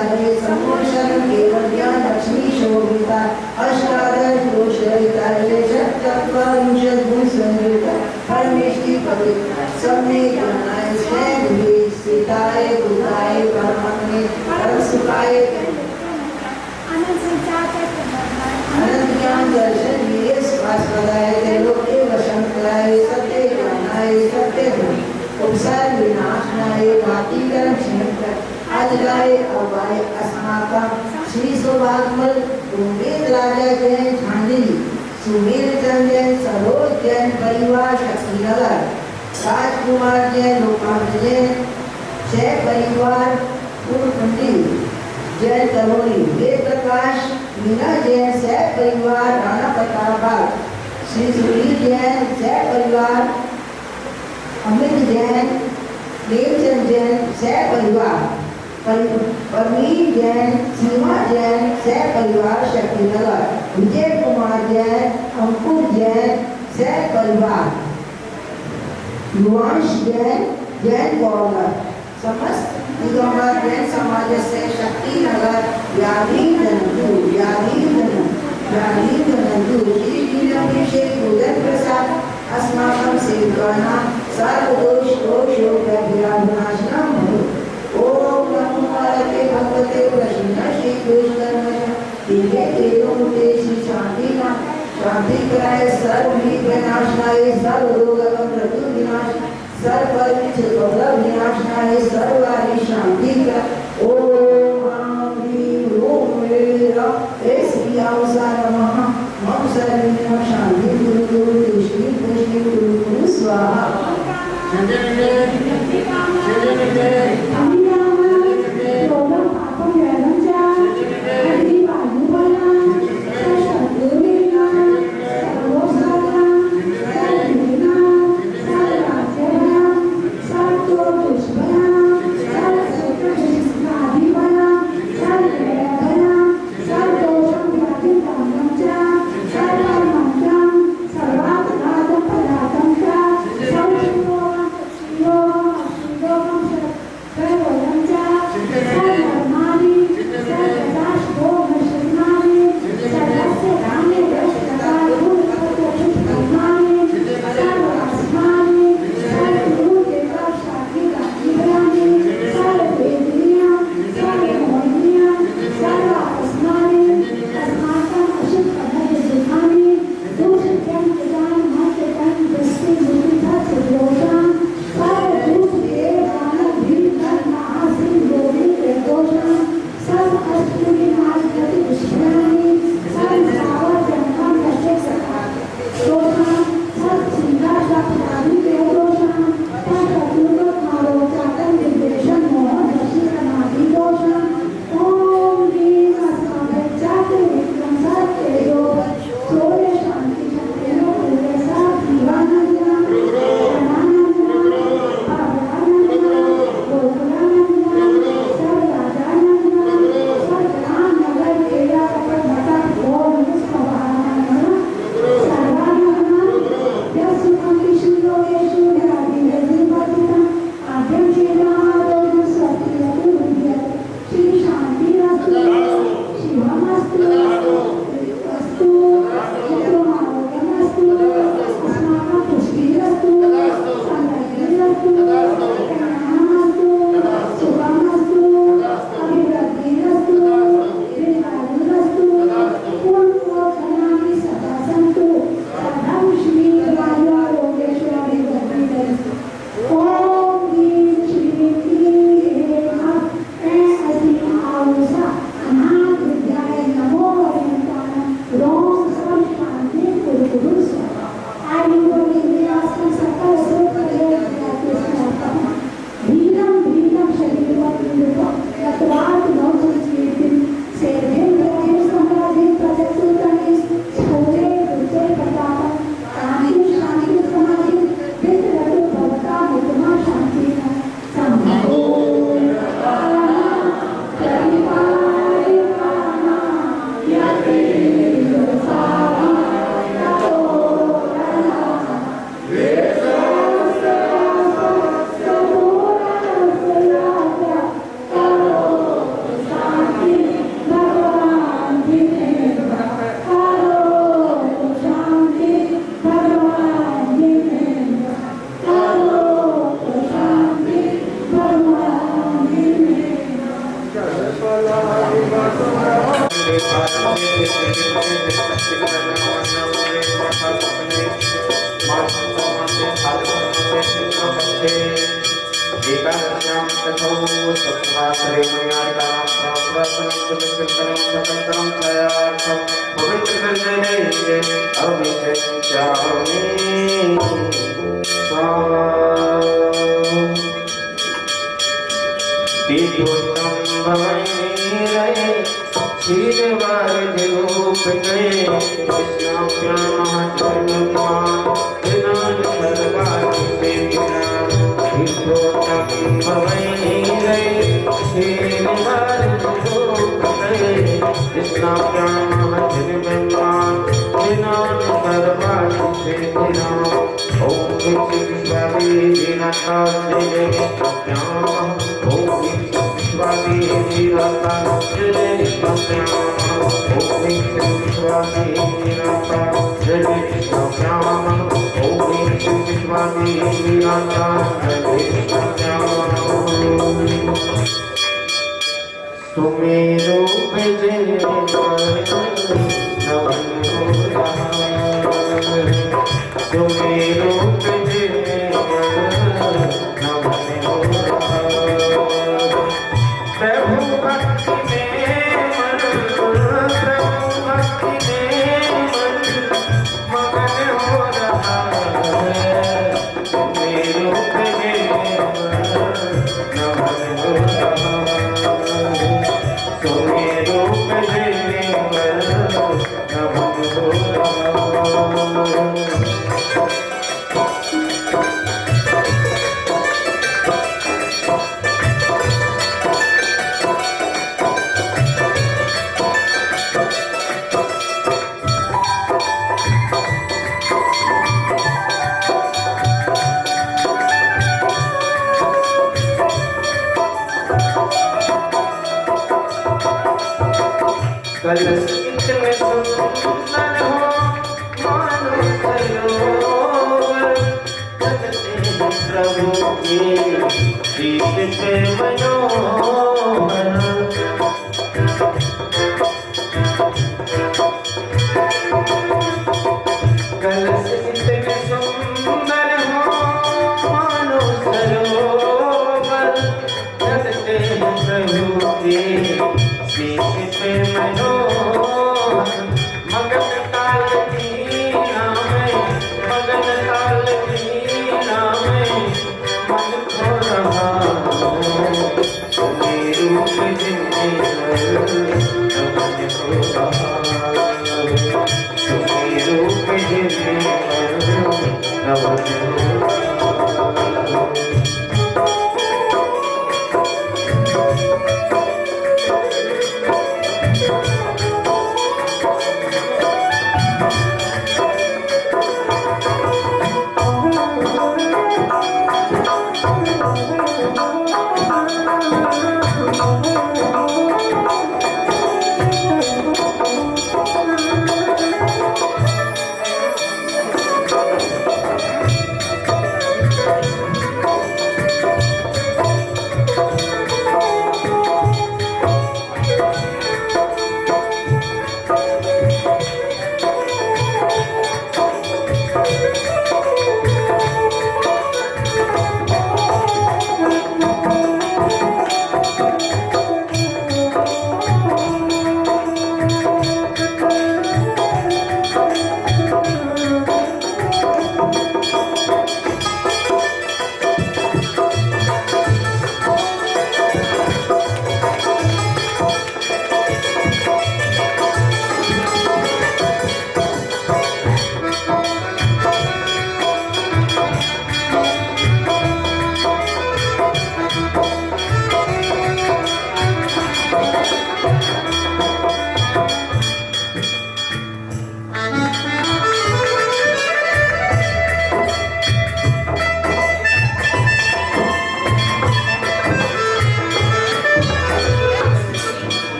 विचारे सम्मोषण केवल्या लक्ष्मी शोभिता अष्टादश दोषरहिताये चत्वारिंशद्गुण संयुक्ता परमेष्टि पवित्र सम्यक् ज्ञानाय स्वयं सीताय बुधाय परमात्मने परम सुखाय अनंत ज्ञान दर्शन वीर्य स्वास्पदाय त्रैलोक्य वशंकराय सत्य ज्ञानाय सत्य उपसार विनाशनाय वातीकरण क्षणकर आदिलाय अवाय अस्माका श्री सौभाग्यमल उमेद राजा जैन झांझली सुमेर चंद जैन सरोज जैन परिवार शक्तिनगर राजकुमार जैन लोकांत जैन जय परिवार पूर्वखंडी जैन करोली वेद प्रकाश मीना जैन सह परिवार राणा प्रतापबाग श्री सुनील जैन सह परिवार अमित जैन प्रेमचंद जैन सह परिवार परमीन जैन सीमा जैन सह परिवार शक्तिनगर विजय कुमार जैन अंकुर जैन सह परिवार युवांश जैन जैन गौरव समस्त दिगंबर जैन समाज से शक्तिनगर यादीनंदू श्री लीलाभिषेक उदय प्रसाद अस्माकं सेवकानां सर्वदोष विनाशनम ओम नमो भगवते भगवते प्रसन्न श्री कृष्ण दिव्य तेजोमूर्ते श्री शांति कराय सर्व विनाशनाय सर्व रोग मृत्यु विनाश सर्व विनाशनाय सर्वारि शांति कर ओम श्री अवसार नमः मम सर्व शांति गुरु गुरु श्री कृष्ण गुरु स्वाहा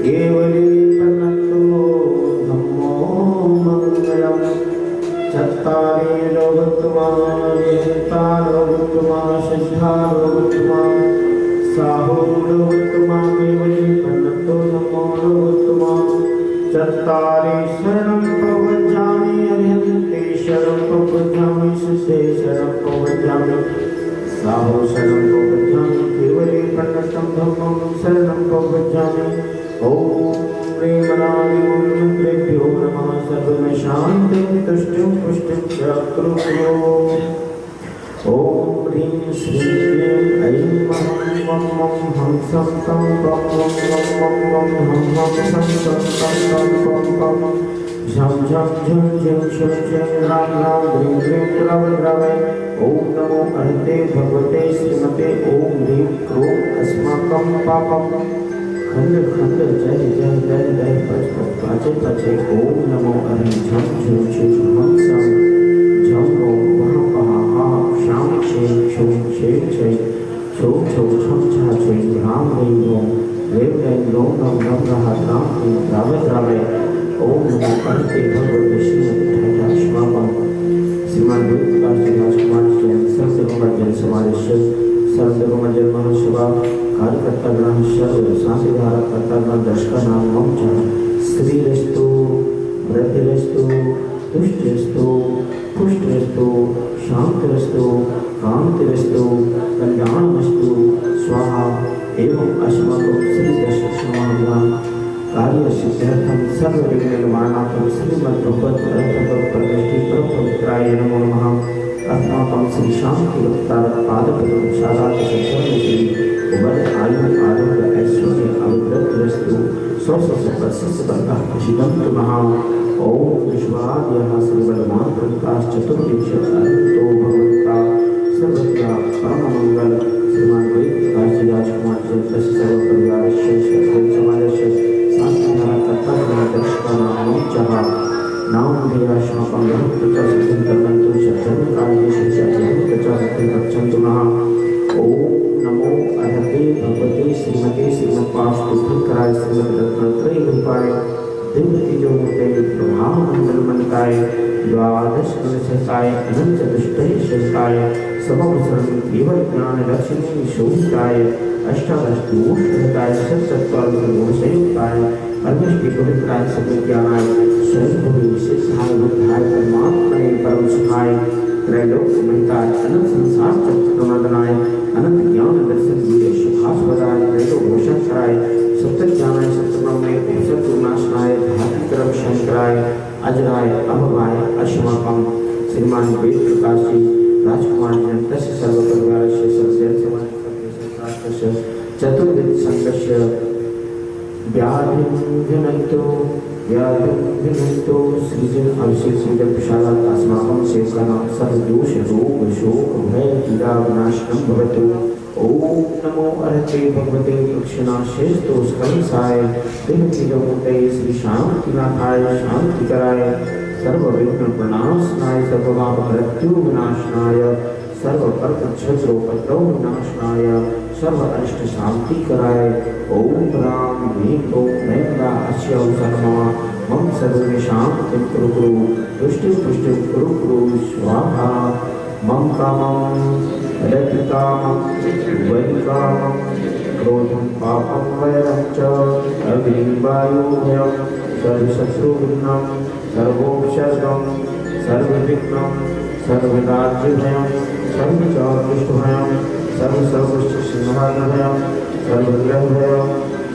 केवली प्रणतो धम्मो मंगलम चत्तारि लोकत्मा निहिता लोकत्मा सिद्धा लोकत्मा साहो लोकत्मा केवली प्रणतो धम्मो लोकत्मा चत्तारि शरणं प्रवज्जामि अरिहन्ते शरणं प्रवज्जामि सिद्धे शरणं प्रवज्जामि साहो शरणं प्रवज्जामि केवली प्रणतं धम्मं शरणं प्रवज्जामि ॐ प्रेमनादिमन्त्रेभ्यो नमः सर्वं शान्तिं तुष्टिं पुष्टिं च कुरु ॐ ह्रीं श्रीं क्लीं ऐं वं हं सं तं वं हं सं तं झं झं झं झं झं झं रां रां ह्रीं ह्रीं द्रवै ॐ नमो हरते भगवते श्रीमते ॐ ह्रीं क्रों अस्माकं पापं खंड खंड जय जय जय जय पच पच पाचे पाचे ओम नमो हरि झम झम झम हम सम झम रो वहाँ पहा हा शाम छे छो छे छे छो छो छम छा छे राम रे रोम रेव रे रोम नम नम रहा राम रे रावे रावे ओम नमो हरि भगवते श्रीमते ठाठा श्मापम श्रीमान विकास राजकुमार के सर्वधर्म समावेश सर्वधर्म महासभा कार्यकर्ता ग्रह सर्व शांति धारा कर्ता ग्रह दर्शका नाम मम च श्रीरस्तु वृद्धिरस्तु तुष्टिरस्तु पुष्टिरस्तु शांतिरस्तु कांतिरस्तु कल्याणमस्तु स्वाहा एवं अस्माकं श्री दशरथमाभ्यां कार्य सिद्ध्यर्थं सर्वविघ्न निवारणार्थं श्रीमद्भगवत प्रतिष्ठित परम पवित्राय नमो नमः अस्माकं श्री शांति वक्तार पादपद्म शालात सत्संग श्री उबल आयु आरोग्य ऐश्वर्य अभिवृद्धिरस्तु स्वस्वस्वस्य वर्गः प्रसिद्धन्तु महा ओम विश्वाद्यः श्रीबलवान् प्रकाश चतुर्दिश अनंतो भगवता सर्वत्र परममंगल श्रीमान वेद राजकुमार जयंत सर्व परिवारस्य सर्व समाजस्य शांतिधारा कर्ता दर्शकानां चः नाम देवाश्माकं प्रचार सिद्धिं कर्तन्तु सत्यं कालेषु सत्यं प्रचार सिद्धिं गच्छन्तु नः ओम नमो अर्हते भगवते श्रीमते श्रीमत्पाशुपत्राय श्रीमद्रत्नत्रय रूपाय दिव्य तेजोमूर्ते प्रभाव मंगल मनकाय द्वादश गुणशताय अनंत चतुष्टय शताय समवसरं केवल ज्ञान लक्ष्मी शोभिताय अष्टादश दोषरताय सत्सत्वार्थ गुणसंयुक्ताय परमेश्वरी पवित्राय सद्विज्ञानाय स्वयंभुवी सिद्धाय बुद्धाय परमात्मने परम सुखाय त्रैलोक महिताय अनंत संसार चक्रमर्दनाय अनंत ज्ञान दर्शन वीर्य सुखास्पदाय त्रैलोक भूषणकराय सत्य ज्ञानाय सत्यब्रह्मणे उपसर्गनाशनाय धात्रिकरम शंकराय अजराय अभवाय अश्माकं श्रीमान वेद प्रकाश जी राजकुमार जयंतस्य सर्व परिवारस्य सदस्य समाजस्य चतुर्विध संघस्य व्याधिं सृजन अभिषेक पूजन प्रसादात् अस्माकं सेवकानां सर्वदोष रोग शोक भय पीड़ा विनाशनं भवतु ओम नमो अर्हते भगवते दक्षिणाशेषतोषकंसाय दिव्यतेजोमूर्तये श्री शांतिनाथाय शांतिकराय सर्वविघ्न प्रणाशनाय सर्वपाप मृत्यु विनाशनाय सर्वकर्मक्षत्रोपद्रव विनाशनाय सर्व अरिष्ट शांतिकराय ओम राम ह्रीं ओम नैंदा अस्यौ सर्वमा मम सर्वे शांतिं कुरु कुरु तुष्टिं पुष्टिं कुरु कुरु स्वाहा मम कामं रतिकामं वैकामं क्रोधं पापं वैरं च अग्निवायुभयं सर्वशत्रुघ्नं सर्वोपसर्गं सर्वविघ्नं सर्वराज्यभयं सर्वचापदुष्टभयं सर्वसर्वसिंहाभयं सर्वग्रहभयं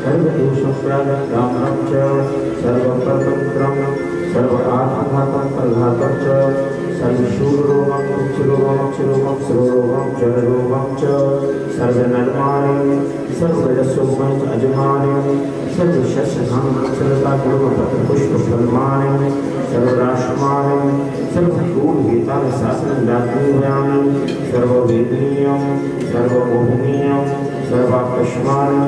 सर्वदोषप्रदानं च सर्वपरतन्त्रं सर्व आत्मघातं प्रघातं च सर्वशूलरोगं कुक्षरोगं क्षरोगं श्रोरोगं जलरोगं च सर्वनर्माणं सर्वरसोगं अजमानं सर्वशस्यधानं सर्वपुष्पफलमानं सर्वराष्ट्रमानं सर्वभूतहितासासनं दातुभयानं सर्ववेदनीयं सर्वमोहनीयं सर्वाकस्मान्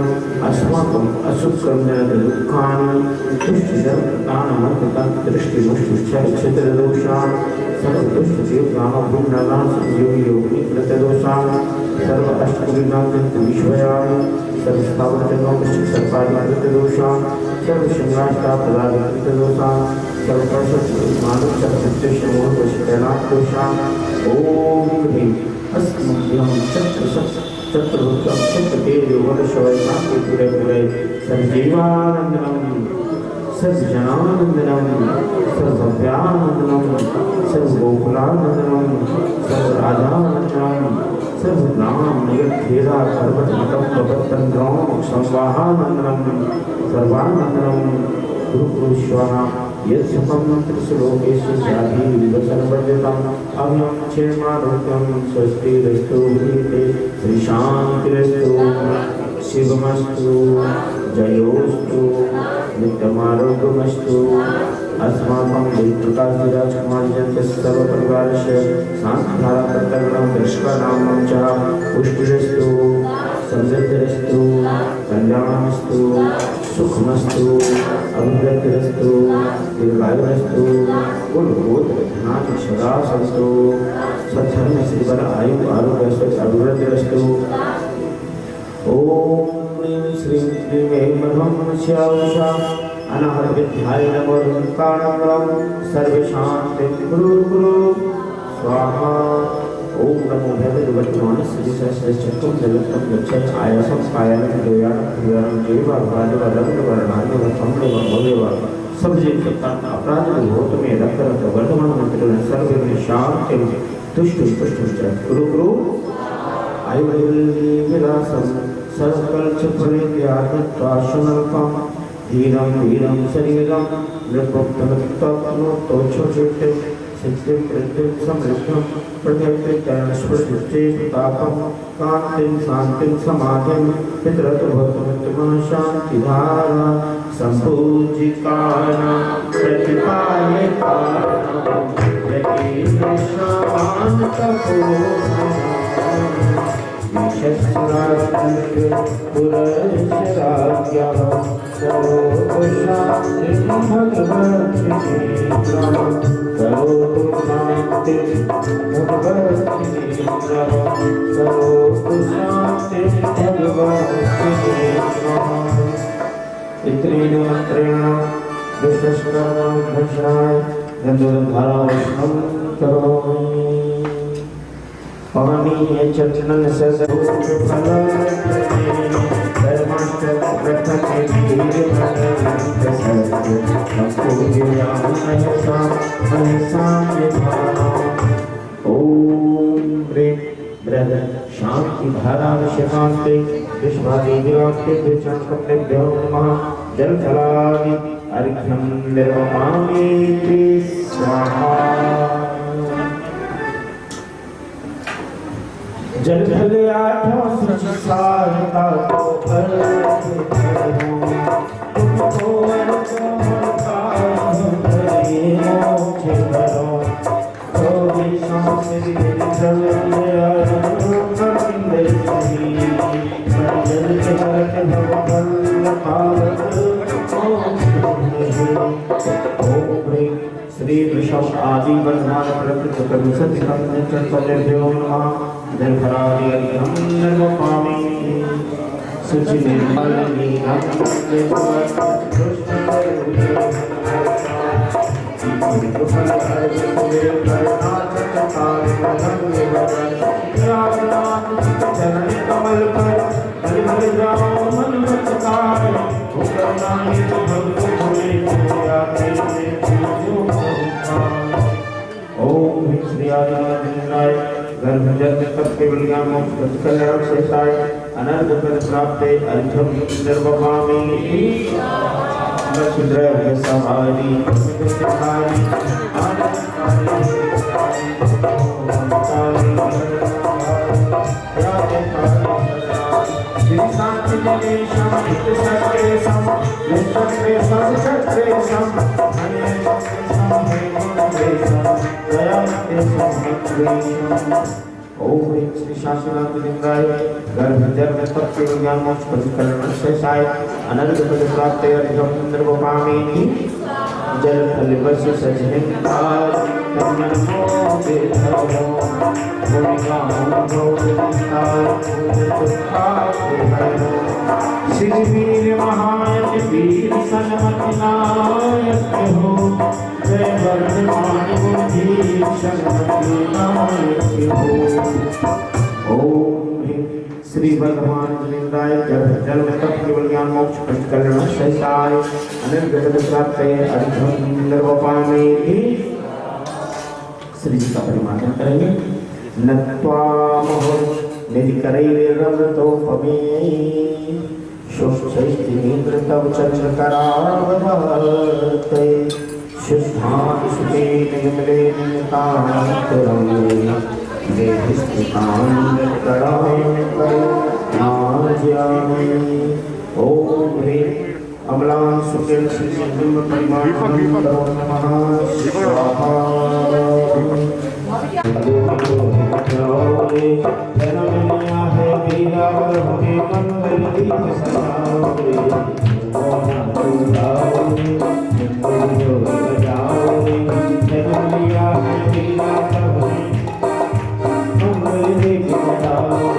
अस्माकं असुकर्मदुःखानि तुष्टिधर्मदानमर्पितं दृष्टिमुष्टिक्षयक्षत्रदोषान् सर्वदुष्टदेवगानभूम्नगान् संयोगियोगिकृतदोषान् सर्व अष्टकुलीनां विषयान् सर्वस्थावरजन्मोक्षसर्पादिकृतदोषान् सर्वशृंगाष्टापदादिकृतदोषां सर्वप्रशस्तिमानुषत्तिष्ठमोहवशिकरणादोषां ॐ ह्रीं अस्मभ्यं चतुर्भुजं चतुर्तेजोवरशवैकान्तिपुरे सर्वजीवानन्दनं सर्वजनानन्दनं सर्वभव्यानन्दनं सर्वगोकुलानन्दनं सर्वराजानन्दनं सर्वनाम निगत्थेरा सर्वतमतं भवत्तन्द्रं संवाहानन्दनं सर्वानन्दनं गुरुपुरुषाः यत्सुखं त्रिश्लोकेषु स्यादि विवसनवर्जितम् अभयं क्षेमारोग्यं स्वस्तिरस्तु भूते श्रीशान्तिरस्तु शिवमस्तु जयोस्तु नित्यमारोग्यमस्तु अस्माकं देवप्रकाशराजकुमारस्य सर्वपरिवारस्य शान्तिधाराप्रकरणं दर्शकानां च पुष्टिरस्तु समृद्धिरस्तु कल्याणमस्तु सुखमस्तु अभिवृद्धिरस्तु दीर्घायुरस्तु कुलगोत्रधनानि सदा सन्तु सद्धर्म श्रीवर आयु आरोग्य अभिवृद्धिरस्तु ओम श्री श्री ब्रह्मस्यावशा अनाहत विद्याय नमो कारणं सर्वशांति गुरु गुरु स्वाहा ओम नमो भगवते श्री सहस्रचक्रं जलतं गच्छन् आयासं कायानं दोयानं क्रियानं जैव भाजवलं वर्णानि वथं भवेव सब जीव अपराध भूत में रक्त वर्तमान मंत्र सर्व शांति तुष्ट पुष्ट गुरु गुरु आयुर्विलासं सर्वकल्चफलेत्यात्मत्वाशनल्पं धीरं धीरं शरीरं नृपोक्तमत्तोच्छोचिते सिद्धिं कृतिं समृद्धं प्रत्यक्षरणस्फुटितापं कान्तिं शान्तिं समाधिं पितरतुभवतुमः शान्तिधारा सम्पूजिकानां प्रतिपालकानां विशस्राज्ञ पुरस्राज्ञः सर्वशान्तिं भगवद्गीता सर्वशान्तिं भगवद्गीता सर्वशान्तिं भगवद्गीता इत्रेण मन्त्रेण दुष्टस्करणं भक्षणाय गन्धर्वधारावशनं करोमि पवनीय चरणन शांति धारा विषकांते विश्वादिव्याप्ते विचंकप्तेभ्यो नमः जल फलादि अर्घ्यं निर्वमामि स्वाहा जल फल आठों सुचि सारता को तुमको मोक्ष करो तो शांति श्री वृषभ आदि वर्धमान प्रकृत कर्मसति कर्मचर्यो नमः जलधरादि अर्घ्यं निर्वपामि शुचि निर्मलिनी चरण कमल पर बलि जाओ मन बचकाय ओम श्री आदिनारायण गर्भजन्म तत्के विज्ञान मोक्ष कल्याण शेषाय अनर्थ फल प्राप्ते अर्घ्यं निर्वपामि लक्ष्मीद्रव्य समाधि प्रत्यक्षाय शांति जनेशं सर्वेशं विश्वक्रेशं चक्रेशं ओम श्री शासनाधिकाय गर्भजन्म तत्के विज्ञान मोक्ष कल्याण शेषाय अनंत फल प्राप्ते अर्घ्यं निर्वपामि जल फल बस सजहिं पाद तन्मनो वीर महायज्ञ वीर सन्मति नायक हो जय वर्धमान बुद्धि सन्मति नायक हो। ओम श्री भगवान जिनेन्द्राय जन्म तप केवल ज्ञान मोक्ष पंचकल्याण सहसाय अनंत जगत प्राप्तये अर्घ्यं निर्वपामि। श्री जी का परिमार्जन करेंगे। नत्वा निधि करैरमृतोपमे शुष्ठैस्तिनेन्द्र तव चरण करावते शुद्धाभिषुके निगमले नियतान्तरङ्गे देहिस्थितान्यतरामि। ओम ह्रीं अमलां सुखेन सिद्धिं परिमाणं नमः स्वाहा। जनमनिया है वीरा प्रभुके मंगल दीप सजाओगे जनमनिया है वीरा प्रभुके मंगल दीप सजाओगे।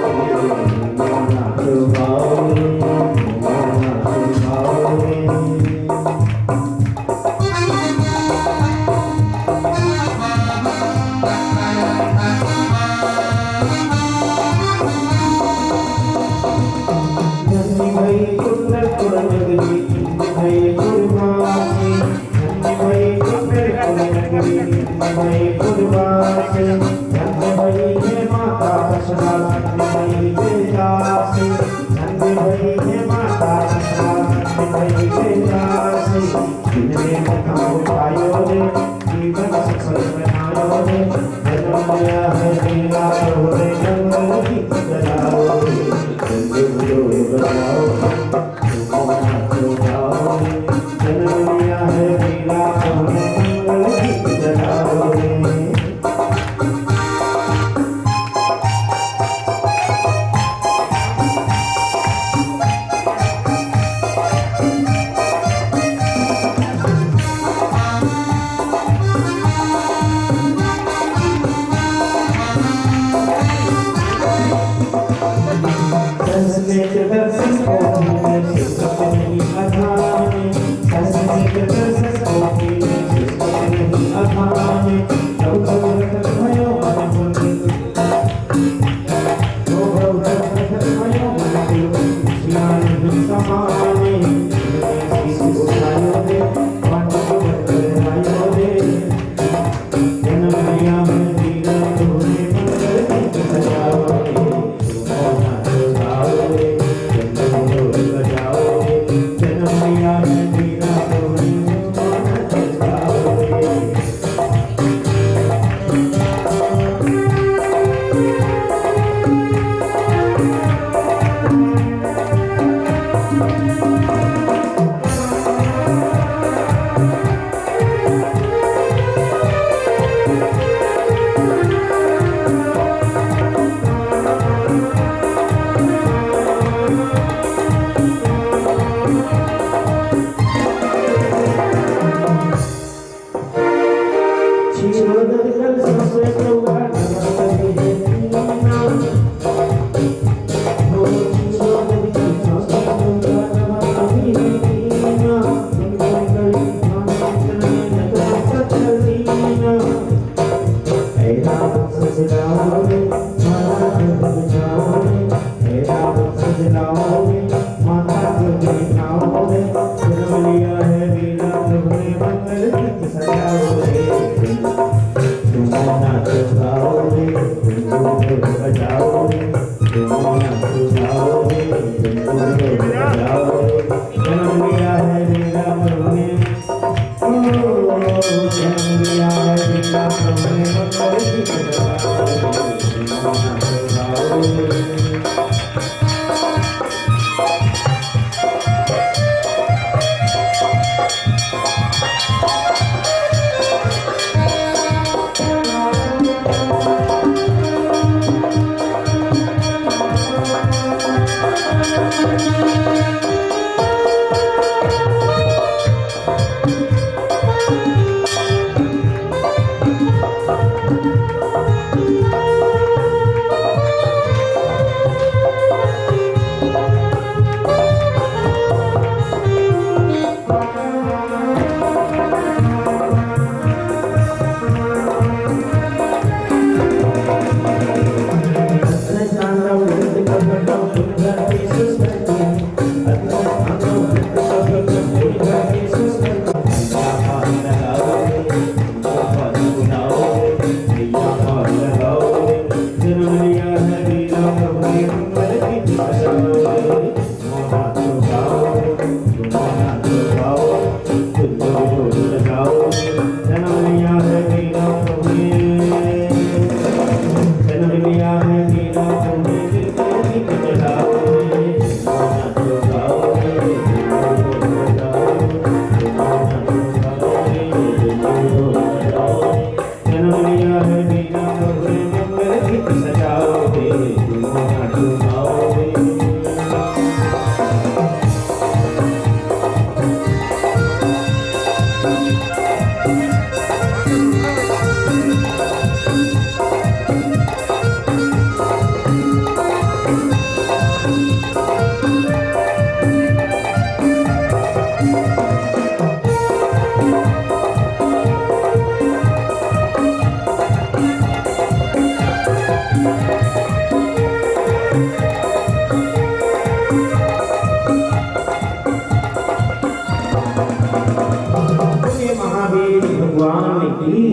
भगवान की।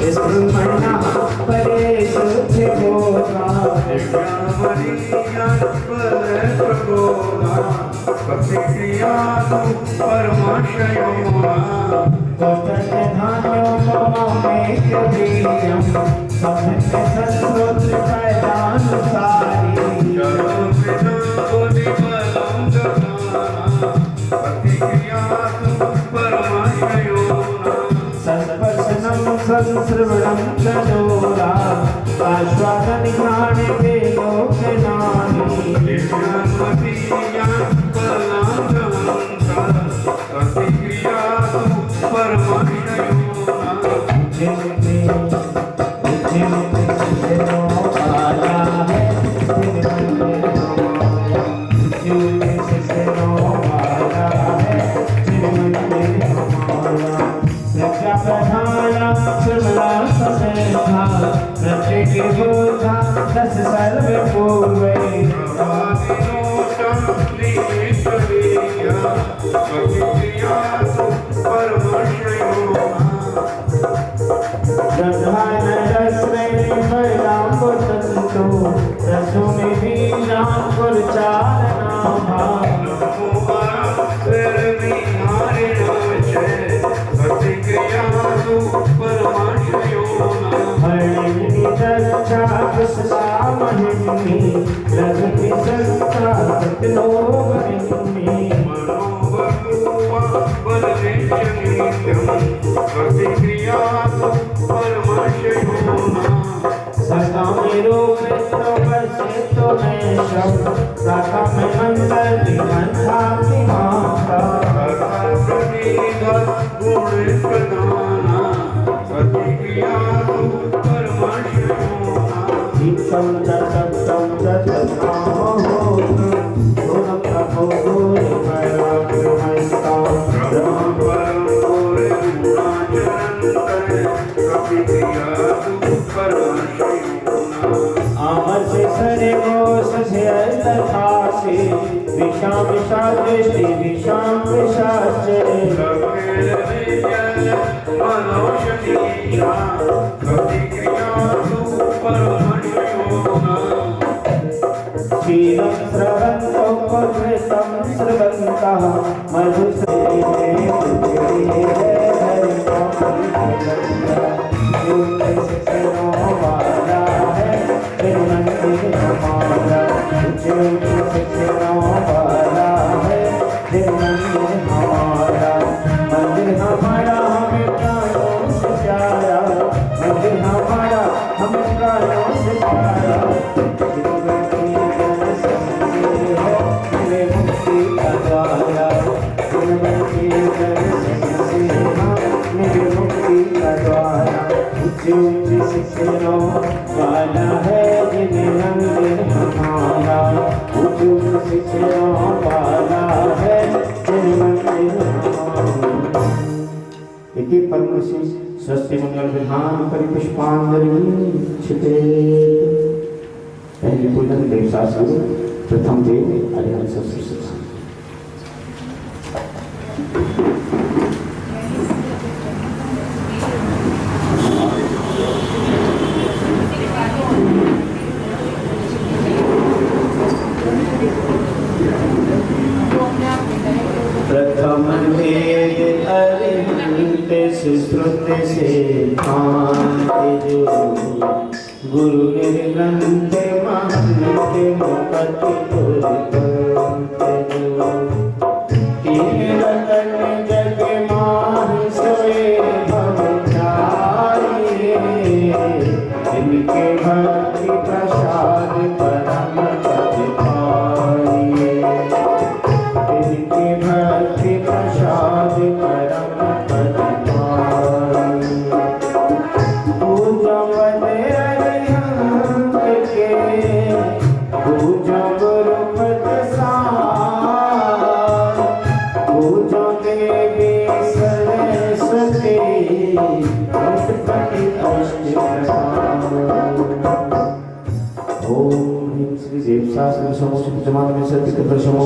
इस मन्ना परेश थे बोला ज्ञानमणि ज्ञान पर प्रबोधा भक्ति क्रिया परमाशयोना दुष्ट धान्यों में क्यों सबसे संस्कृत पैदानुसारी चरण बिना बोधि बलम गगना भक्ति क्रिया परमाशयोना संस्पर्शनम संश्रवणम चलोरा आश्वासन ज्ञान वेदों के नानी ज्ञानमति ज्ञान बलांगवंता भक्ति क्रिया परमाशयोना जिनमें आया है जिनमें से आया है जिनमें हमारा प्रज्ञा प्रधाना सुमला समेधा प्रत्येक बोधा दस सर्व पूर्वे प्रधान रसने बलराम बसंतो रसों में भी रामपुर चारना भाव हरिणी दक्षा कृष्णा महिनी रघुपति संता सतनो महिनी सदा मेरो मित्र बसे तो मैं शब्द सदा में मंगल मंथा की माता गुण प्रदाना प्रतिक्रिया परमाशयोना दीपम सत्यम सत्यनामो गुणम प्रभो गुण पराक्रमस्ता ब्रह्म परम गोरे गुणाचरंते प्रतिक्रिया परमाशयोना आमर से सरे घोष से तथा से विषाम विषा दृष्टि विषाम विषाचे क्षीरं स्रवन्तो घृतं स्रवन्तः मंदिर हमारा हमें प्राणों से प्यारा मंदिर हमारा हमें प्राणों से प्यारा मुक्ति का द्वारा मेरे मुक्ति का द्वारा ऊंची ऊंची शिखरों वाला है जिन्हें मंदिर हमारा ऊंची ऊंची शिखरों वाला है जिन्हें मंदिर हमारा। इति परमशिष स्वस्ति मंगल विधान परिपुष्पांजलि छिते। पहले पूजन देव शास्त्र प्रथम देव हरिहर सरस्वती प्रथम वेद अरिहंत सुश्रुत से कांत जो गुरु निर्ग्रंथ महंत मुकट पुरकंत जो तीन रतन जग माहि सोए भवचारी इनके भक्ति प्रसाद परम पद पाइए इनके भक्ति प्रसाद परम पद पाइए पूजा बने अरिहंत के पूजा गुरुपद सार पूजा देवी सरस्वती उत्पत्ति अष्ट ओम ह्रीं श्री देव शास्त्र समोष जमान में सत्य प्रसमो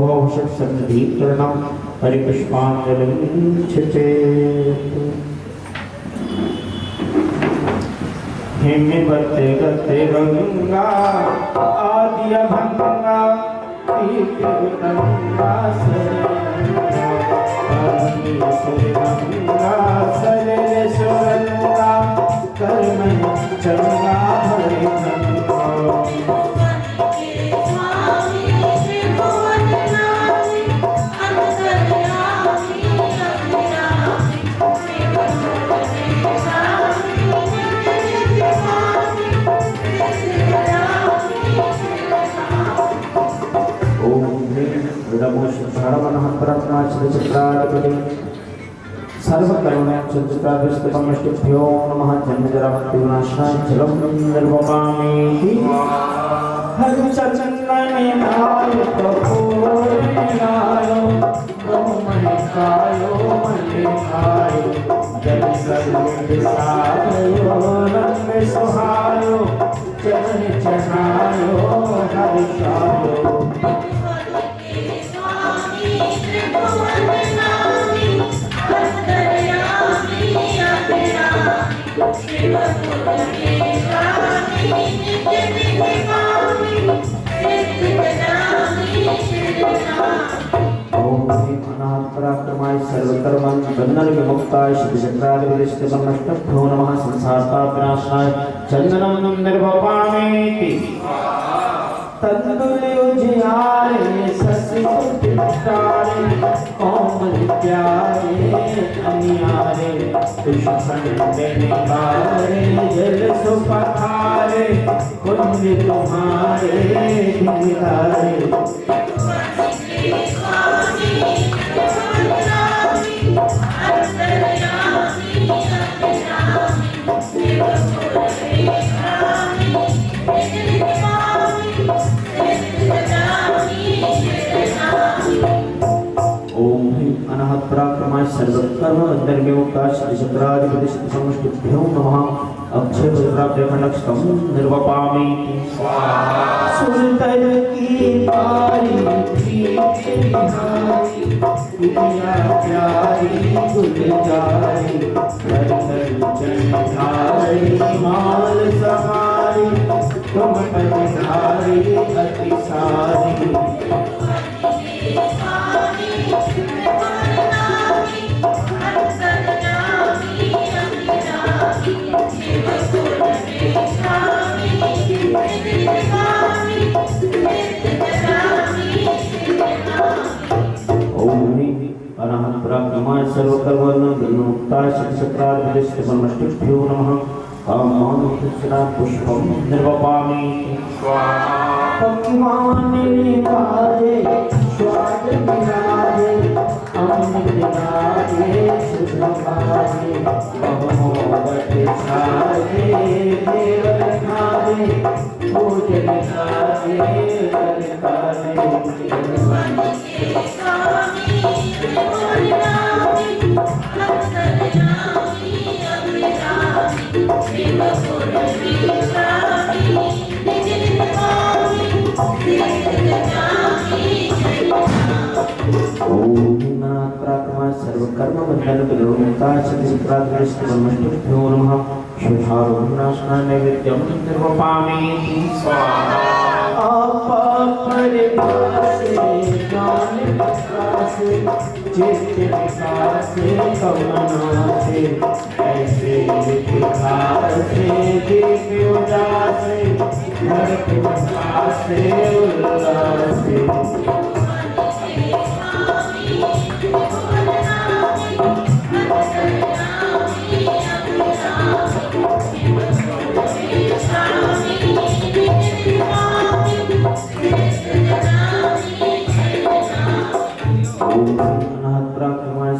सन्निधीकरणं हरिपुष्पाञ्जलिं छिचेत्। हिमवते गते गंगा आद्यभंगा तीर्थगंगा सरगंगा सरले सुरंगा कर्मण चंगा हरे गंगा। सर्वकरुणाचन्द्रकाभ्यो नमः। जन्मजरामृत्युविनाशाय जलं निर्वपामि। हरिचन्दनाय कपूरनाय मणिकायो मल्लिकाय जल सर्वदिशायो रंग सुहायो चरण चढ़ायो हरिषायो। पराक्रमाय सर्वकर्मं बंधन विमुक्ताय श्रीचक्रादिविष्टभ्यो नमः। संसारतापनाशाय चंदनं निर्वपामि। तत्तुल्योजियारे सस्यपुत्रारे कोमल प्यारे अनियारे पुष्पखंडे निवारे जल सुपखारे कुंज तुम्हारे गिरारे। पराक्रमाय सर्वकर्म निर्विमुक्ताय श्रीचक्रादिविष्टभ्यो नमः। अक्षयपुत्राब्जखण्डस्थं निर्वपामि। सुरतर की पारी बिहारी प्रिया प्यारी गुलजारी चंद्रारी माल सहारी तुम पधारी अति सारी। पराक्रमाय सर्वकर्मण्य विमुक्ताय श्रीचक्रादिविष्टभ्यो नमः। पुष्पं निर्वपामि। पक्वाने बाजे स्वाद विराजे अमृत विराजे शुद्ध सुभागे बहुमोदक छागे देवर खागे पूजन खागे सर्वकर्म बंधन विलोमुक्ता सति प्राग्रस्त ब्रह्मस्तुभ्यो नमः शुभारोहणास्ना नैवेद्यं निर्वपामि स्वाहा अपरिभासे ज्ञान विकासे चित्त विकासे कमनासे ऐसे विकासे दिव्य उदासे घर के विकासे उल्लासे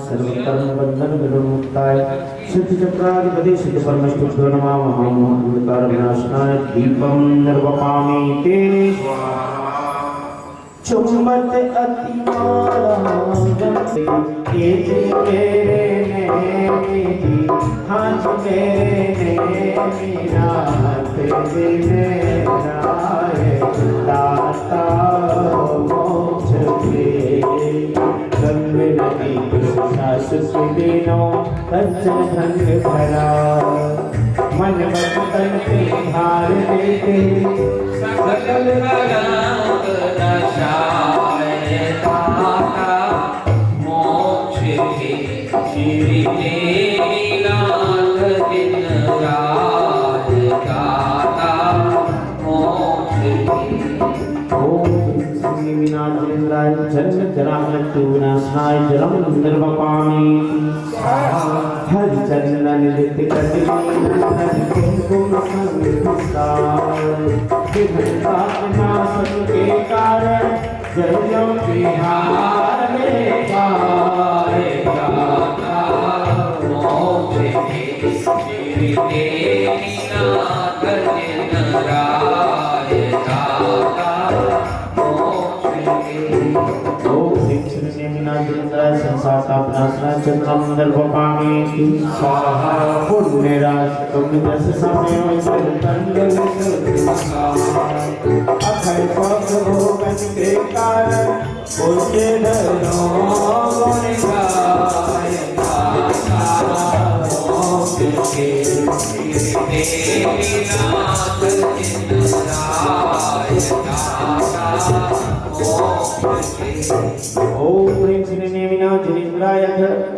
सर्वकर्म बंधन विमुक्ताय सिद्धि चक्राधिपति सिद्ध परमेश्वर नमः महामोहकार विनाशनाय दीपं निर्वपामि ते चुंबत अतिमाला ये जी मेरे नैनी हाथ मेरे नैनी नाथ मेरा दाता मोक्ष के नदी सुदिनों कंचन धन भरा मन बचन पे भार देते सकल कलंक नशाए दाता मोक्ष के श्री नीलांग दिन रात दाता मोक्ष के विनाशेन्द्राय जन्म जरा मृत्यु विनाशनाय जलम निर्वपामि हरि चंदन नित्य कटिनीनंदन कुमकुम संविधाय विघ्नता विनाशन के कारण जय जय बिहार में पाए दाता मोक्ष के श्री देवीनाथ दिन राय दाता संसार का विनाशना चंद्रम निर्वपामि स्वाहा पुण्य राज तुम दस समय तंगल अखय पक्ष भोगन के कारण पुण्य धनो गुण गाय मोक्ष के देवीनाथ दिन राय दाता मोक्ष के ओम ह्रीं श्रीं नेमिनाजिनेन्द्राय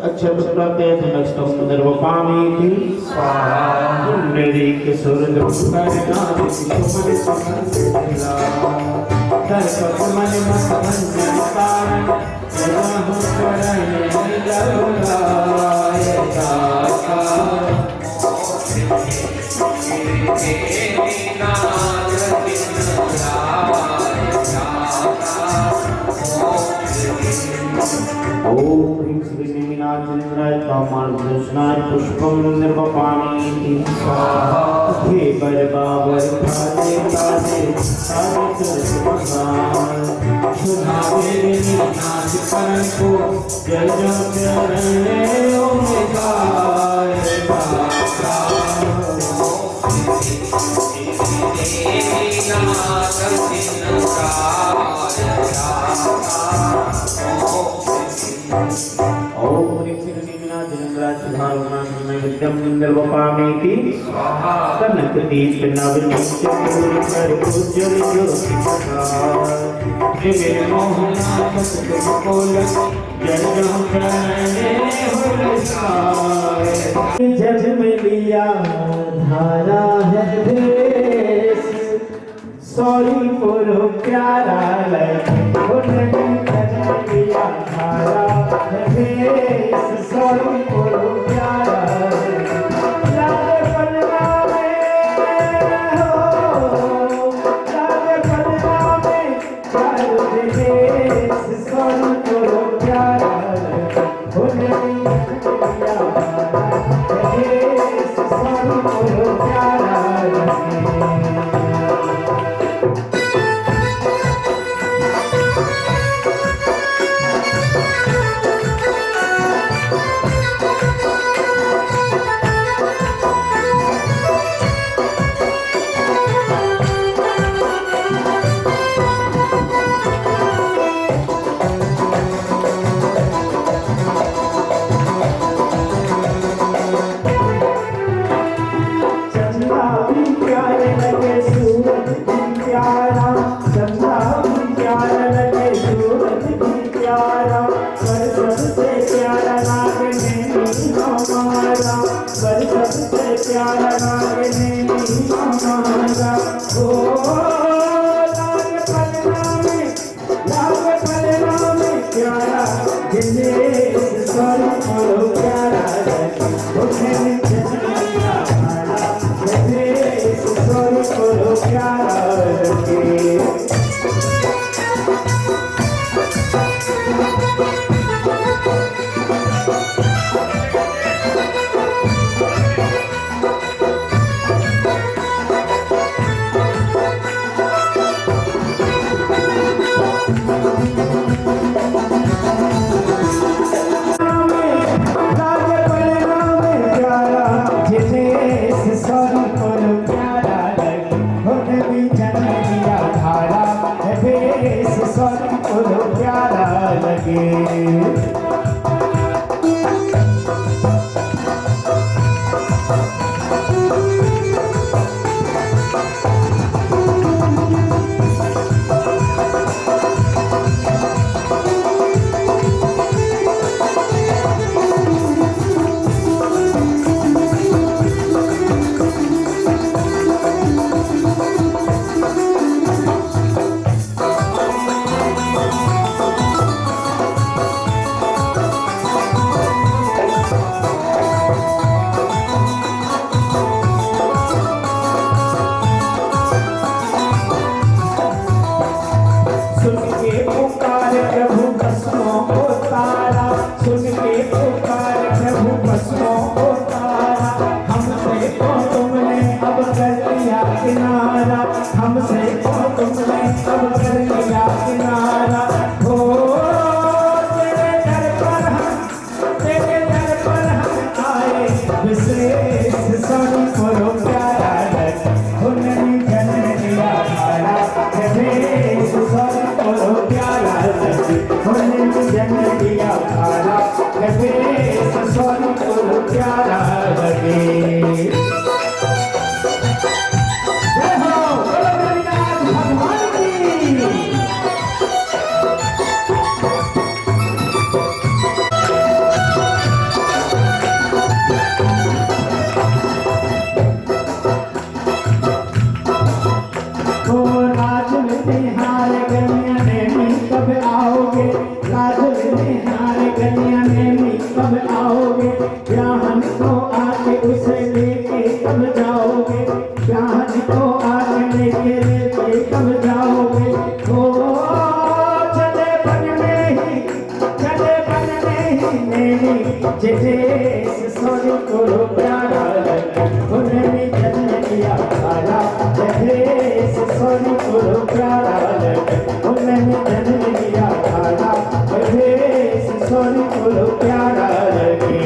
अक्षरप्राप्ते नष्टं निर्वपामि स्वाहा पुण्डरीक सुरद्रुकरणादि सुमन सुमंगला दर्पण मन मस्तभंजन कारण जगहु करण निलगाय दाता ओम ह्रीं श्रीं नेमिनाजिनेन्द्राय कामार्धनाय पुष्पं निर्वपामि स्वाहा हे बरबाबर खाले काले सारे सुभान सुनावे नाच करण को जय जय करने ओम गाय दाता देवीनाथ दिन राय दाता ओम ह्रीं श्रीं नेमिनाजिनेन्द्राय नैवेद्यं निर्वपामि स्वाहा कनक दीप नव नित्य पूर्ण कर उज्ज्वल ज्योति प्रकाश हे मोहना सतगुरु कोल जय जय करने हुलसाय जग में लिया धारा है देश सॉरी पुरु प्यारा लगे उन्हें जग लिया धारा है देश सॉरी पुरु प्यारा लागे पलना में हो लागे पलना में चारों देश सॉरी पुरु प्यारा उन्हें जग लिया भी प्यारे लगे सूरज भी प्यारा, चंदा भी प्यारा लगे सूरज भी प्यारा, पर सबसे प्यारा लागे नैनी हमारा, पर सबसे प्यारा लागे नैनी हमारा। ओ लागे पलना में प्यारा, दिनेश स्वरूप बोलो प्यारा लगे, उठे जन्मिया भाड़ा, दिनेश स्वरूप बोलो प्यारा लगे। प्यारा लगे सुन के पुकार प्रभु कसमों को तारा, सुन के पुकार प्रभु कसमों को तारा, हमसे तो तुमने अब कर लिया किनारा, हमसे तो तुमने अब कर लिया किनारा। हो तेरे दर पर हम आए, विशेष स्वरूप बोलो प्यारा लगे, उन्होंने जन्म दिया भाड़ा, विशेष स्वरूप बोलो प्यारा लगे, उन्होंने जन्म दिया भाड़ा, विशेष स्वरूप बोलो प्यारा लगे। जय हो बोलो गणनाथ भगवान की। निहार गलियां नैनी कब आओगे, काजल निहार गलियां नैनी कब आओगे, ब्याहन को आके उसे लेके कब जाओगे, ब्याहन को आके लेके कब जाओगे। ओ चले बन में ही नैनी, जितेश स्वरूप बोलो प्यारा लगे, उन्होंने जन्म दिया भाड़ा, जितेश स्वरूप बोलो प्यारा लगे, उन्होंने जन्म दिया भाड़ा, जितेश स्वरूप बोलो प्यारा लगे।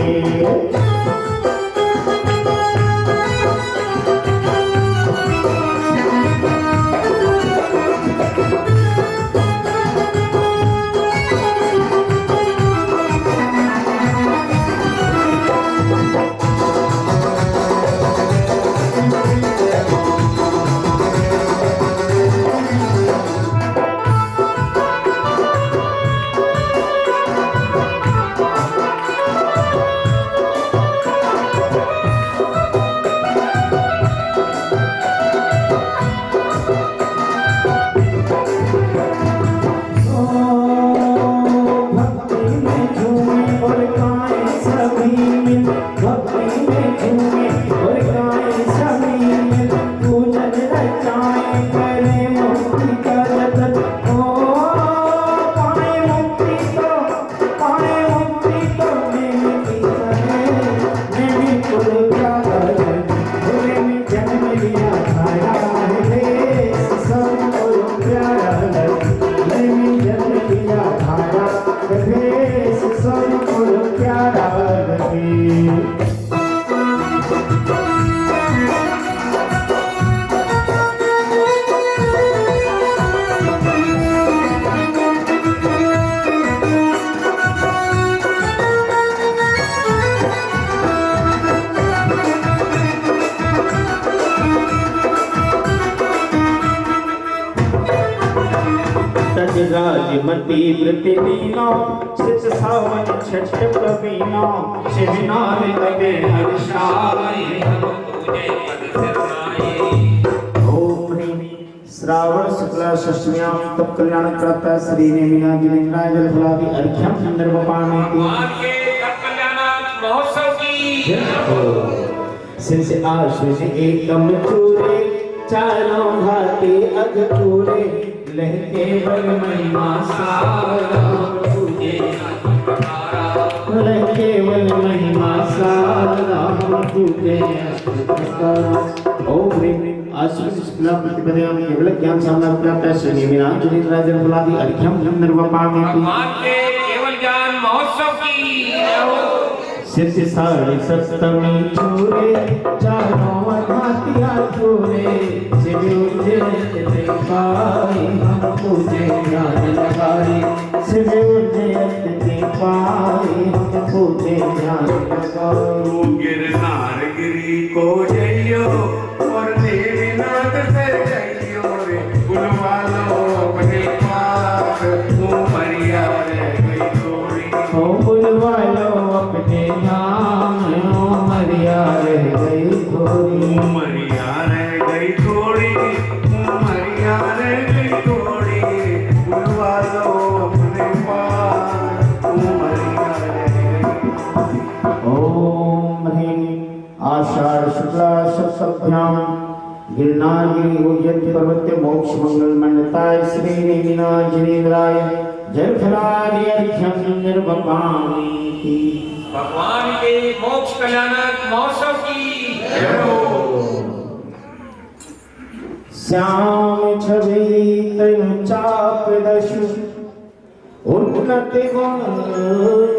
राजमती प्रतिदिनो चित सावन छठ प्रवीणो शिवनाथ तबे हर्षाय हम पूजे पद सिरनाए। ओम ह्रीं श्रावण शुक्ला षष्ठ्यां तप कल्याण करता श्री नेमिनाजिनेन्द्राय जलफलादि अर्घ्यं संदर्भपाणि भगवान के तप कल्याण महोत्सव की सिंस आश्विन एकम चूरे चारों घाटे अधपूरे लहके बल महिमा सारा पूजे लहके बल महिमा सारा पूजे। ओम ह्रीं आश्विन शुक्ला प्रतिपदायां केवल ज्ञान सामना प्राप्त श्री नेमिनाजिनेन्द्राय जलफलादि अर्घ्यं संदर्भपाणि भगवान के केवल ज्ञान महोत्सव की सिद्धि साड़ी सप्तमी चूरे चारों घाटिया चूरे शिव उज्जैन पाई हम पूजे ज्ञान लगाई शिव उज्जैन पाई हम पूजे ज्ञान लगाई। गिरनार गिरी को जइयो और देवीनाथ से जइयो रे बुलवालो अपने पास उमरिया रह गई थोड़ी ओ बुलवालो अपने नाम उमरिया रह गई थोड़ी उमरिया रह गई थोड़ी उमरिया रह गई थोड़ी बुलवालो अपने पास उमरिया रह गई। ओम ह्रीं आषाढ़ शुक्ला सप्तभ्यां गिरनारगिरि उज्जैन पर्वत मोक्ष मंगल मंडताय श्री नेमिनाजिनेन्द्राय जलफलादि अर्घ्यं निर्वपामि। भगवान के मोक्ष कल्याण महोत्सव की श्याम छवि तनु चाप दशु उन्नति गुण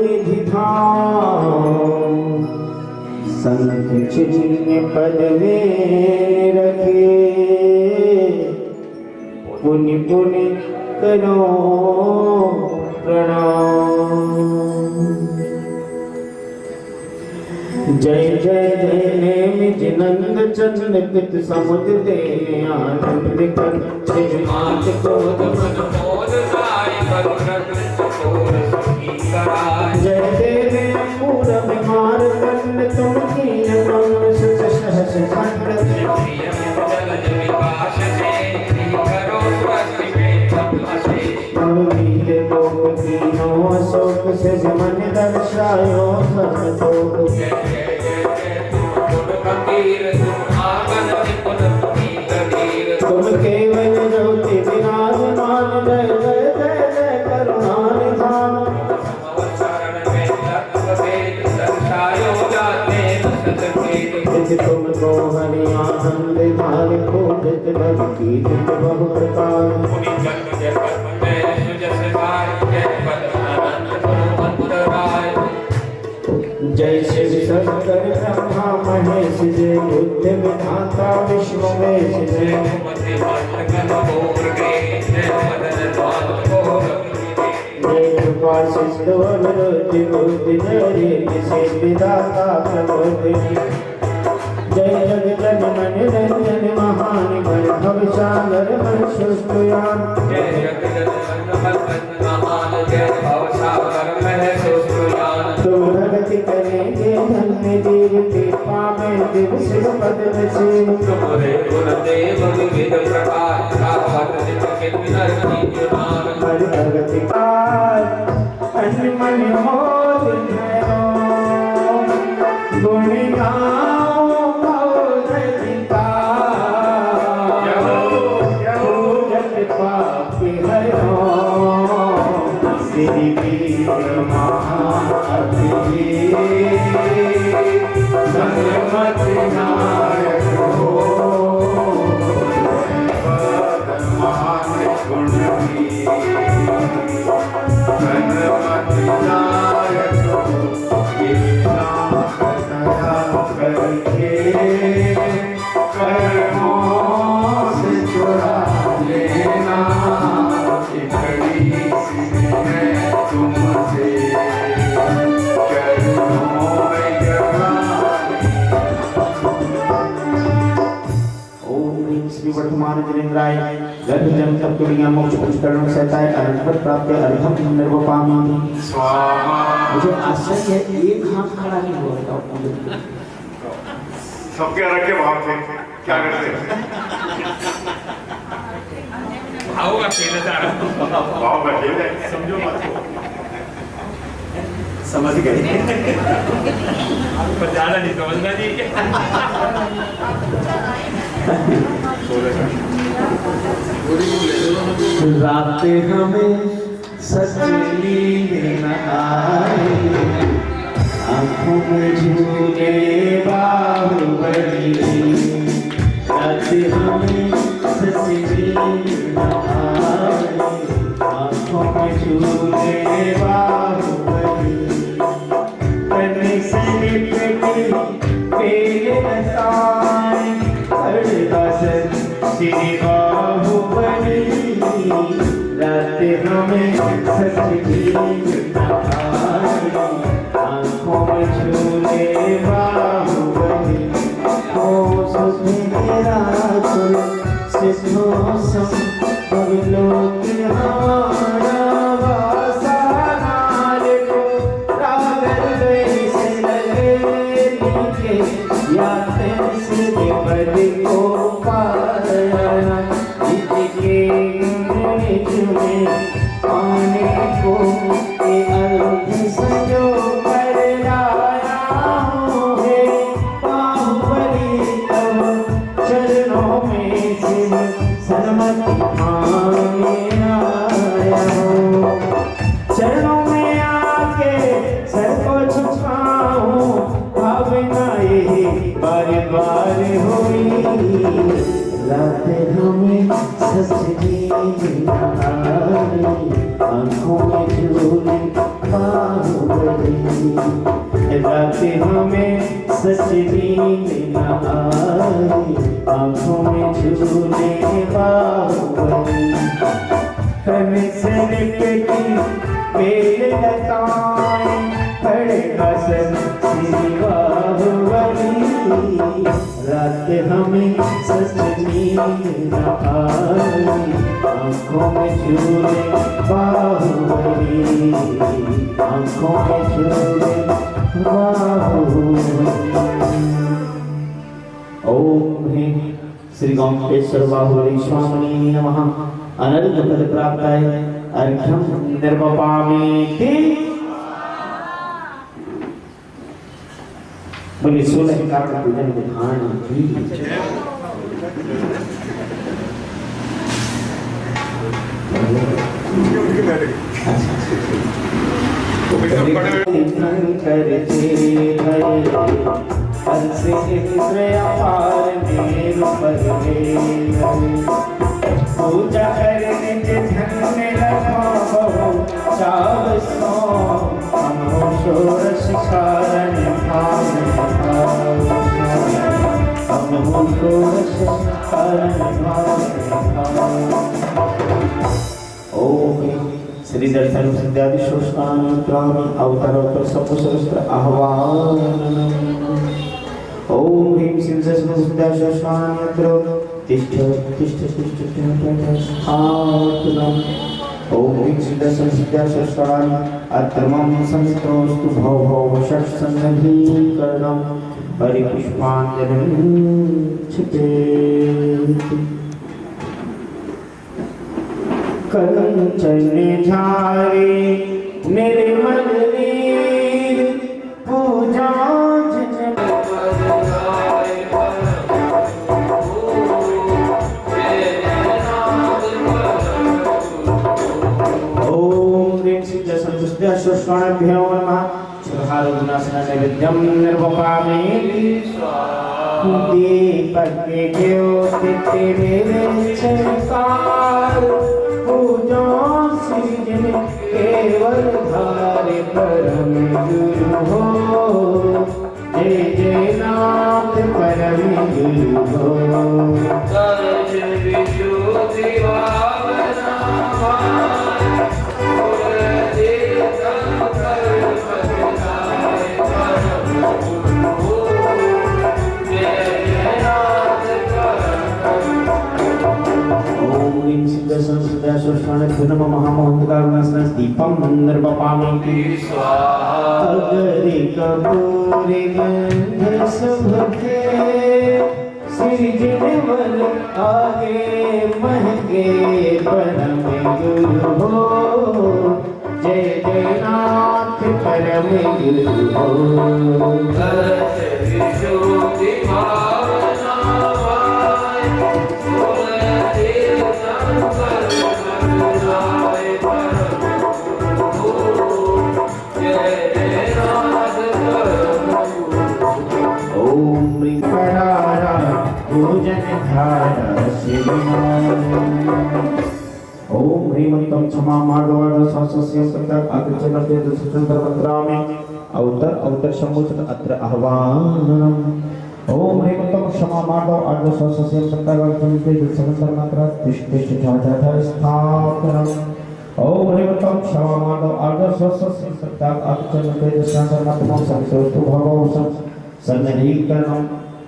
निधि धाम संत चिन्ह पद में रखे पुण्य पुण्य करो प्रणाम। जय जय जय नेमि जिनंद चंद पित समुद्र देने आनंद विकट शिव मात क्रोध मन मोद राय बलरत्न चकोर सुखी कराय। जय देवे पूर विमार कंड तुम कीन ब्रह्म सुत सहस खंड प्रिय जलज विकास से करो स्वस्ति में तपसे। वीर लोक कीनो अशोक से मन दर्शायो सब तोक जय जय जय जय तुम कबीर तुम आगन निपुण तुमी कबीर तुम केवल ज्योति विराजमान जय जय जय जय करुणा निधान संवत्सरण में तत्व वेद दर्शायो जाते सतवेद। जिस तुमको हरि आनंद धार पूजित भक्ति जित बहु प्रकार मुनि जन्म जगत में सुजस गाय जय पद्मानंद गुरुवंत राय। जय शिव शंकर ब्रह्मा महेश जय बुद्ध विधाता विश्वमेश जय मते मंगल भोर गे जय मदन द्वार भोर जय कृपा सिंधु अवरोधि बुद्धि जय सिद्धि विदाता प्रबोधिनी जय जग जन मन रंजन महान भव सागर मन सुष्टुयान जय जग जन मन महान जय भव सागर मह सुष्टुयान। तुम भगति करेंगे धन्य जीव कृपा में दिव शिव पद नसीब तुम्हारे गुण देव विविध प्रकार रावत नित के विनर की जुनान। हर भगति कार अन्न मन हो धरो गुण गाओ जग पापी हरो श्री वीर महाअति संगमति नायक हो मान गुण की गणपति नायक ये नाम दया करके कर्मों से चुरा लेना इकड़ी सी है तुम श्री वर्तमान जिनेन्द्राय गर्भ जन्म तप तुलिया मोक्ष पुष्करण सहताय अनंत प्राप्त अर्घम निर्वपामि स्वाहा। मुझे आश्चर्य है एक हाथ खड़ा नहीं हुआ था सबके अलग के भाव थे, क्या करते? भाव का खेल है सारा। भाव का खेल है, समझो मत। समझ गए पर ज्यादा नहीं समझना जी। रात हमें सजनी न आए, आँखों में झूले बाहुबली। रात हमें सजनी न आए, आँखों में झूले बाहुबली। तने से लिपटी पेले बताए, हरदासन श्री बाहुबली। रात हमें सजनी न आए, आँखों में झूले बाहुबली। ओ सुख मेरा कुल सिद्धों सम पगलों की हमारा वासना देखो। रागर गई से लगे नीचे या तेरे पद को पाया। जिसके निज में पाने को ये अर्थ संजो कर लाया हूँ हे बाहुबली। तब चरणों में शिव सन्मति मांगे आया हूँ। चरणों में आके सर को झुकाऊं, भावना यही बार बार हुई। रात हमें सजनी न आए, आँखों में झूले बाहुबली। रात हमें सजनी न आए, आँखों में झूले बाहुबली। तने से लिपटी पेले बताए, हरदासन श्री बाहुबली। रात हमें सजनी न आए, आँखों में झूले बाहुबली। आँखों में झूले बाहुबली। ओम ह्रीं श्री गोमटेश्वर बाहुबली स्वामिने नमः। अनर्घ फल प्राप्ताय अर्घ्यं निर्वपामि। बोले 16 कारण पूजन विधान की पूजा करने के धन्य लगाओ चाव सो हमो षोडश कारण भाव हमो षोडश कारण भाव। ओम श्री दर्शन सिद्धादि शोषकान प्राणी अवतारोत्तर सपुसहस्त्र आह्वान। ओम ह्रीं श्री दर्शन सिद्धादि शोषकान यत्र तिष्ठ तिष्ठ तिष्ठ स्थातुनम्। ओम ह्रीं श्री दर्शन सिद्धादि शोषकान अत्रमं संस्तोस्तु भव भव षट् सन्नधीकरणम्। परिपुष्पाञ्जलिं क्षिपेत्। कंचन झारे निर्मल नीर पूजा ओम ह्रीं श्री दशसहस्रभ्यो नमः। क्षुधारोगनाशनं नैवेद्यं निर्वपामि। दीपक के ज्योति तेरे चमकार, पूजा सृजन केवल धारे परम गुरु हो। जय जय नाथ परम गुरु हो। स्वस्थानम महामोहंकार दीपम निर्वपामि स्वाहा अगरि कपूरि गंध सुभके श्री जिनवल आगे महके परम गुरु हो जय जय नाथ परम गुरु हो कलश विशुद्धि भावनावाय सुरति संकर मधुराय परम गुरु जय जय नाथ परम गुरु ओम ह्रीं करारा भोजन धारा शिवनाम ओम ह्रीमंतम क्षमा मार्गवाद सहस्रस्य सत्तर आगच्छन्ते दशचंद्र मंत्रामि अवतर अवतर सम्मुचन अत्र आह्वानम् ओम ह्रीमंतम क्षमा मार्गवाद सहस्रस्य सत्तर आगच्छन्ते दशचंद्र मंत्र तिष्ठे जाता स्थापनम् ओम ह्रीमंतम क्षमा मार्गवाद सहस्रस्य सत्तर आगच्छन्ते दशचंद्र मंत्र संसोस्तु भगवसं सन्निधिकरणं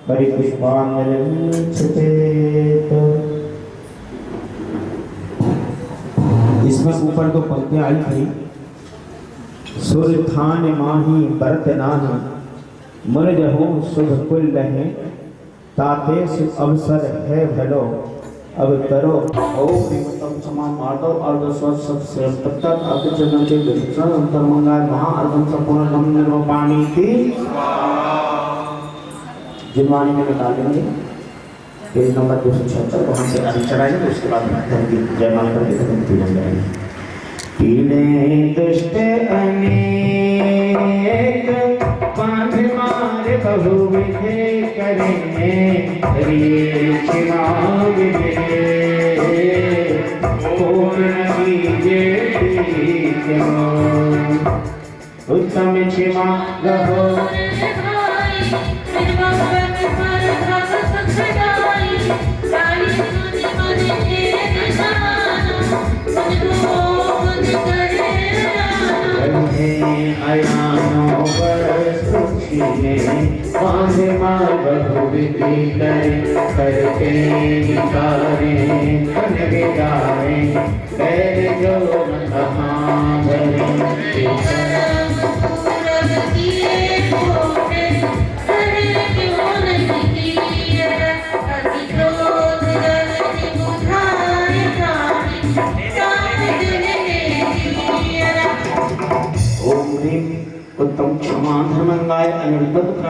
परिपुष्पान्विच्छेत्। इसमें ऊपर दो पंक्तियां आई थी। सुर थान माही बरत नाही मर्ज हो शुभ कुल रहे ताते सुख अवसर है भलो अब करो ओम ह्रीमंतम क्षमा माधव अर्ध सबसे तक अब चरण के विचरण अंतर मंगाए महाअर्घम संपूर्ण नम निर्वपाणी थी जिनवाणी में निकाल देंगे पेज नंबर 276 वहाँ से आगे चढ़ाएंगे उसके बाद जयमाल करके खत्म पूजन करेंगे। पीड़े दुष्ट अनेक पांच मार बहुविधे करेंगे क्षमा पूर्ण कीजिए उत्तम क्षमा लहो अयानो बरसुखिने बांधे मार बहुविधि करके निकारे कन विदारे पैर जो कहाँ भरे उत्तम क्षमा धर्मंगाय अनिर्बद्ध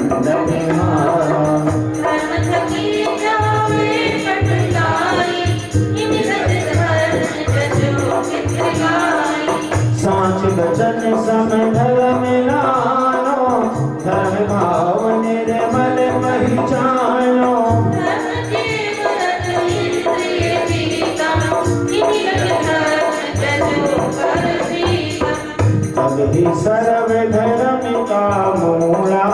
साच बचन समय धर्म लानो धर्म भाव निर्मल परिचानो ही सर्व धर्म का मूला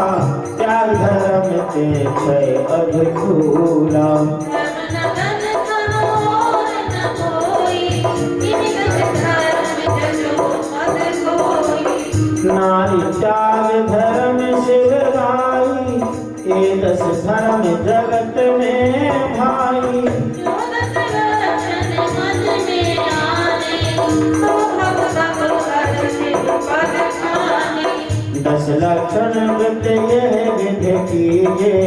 त्याग धर्म ते क्षय अधकूला नारी त्याग धर्म शिवराई ये 10 धर्म जगत में भाई दस लक्षण वृत्त यह विधि कीजिए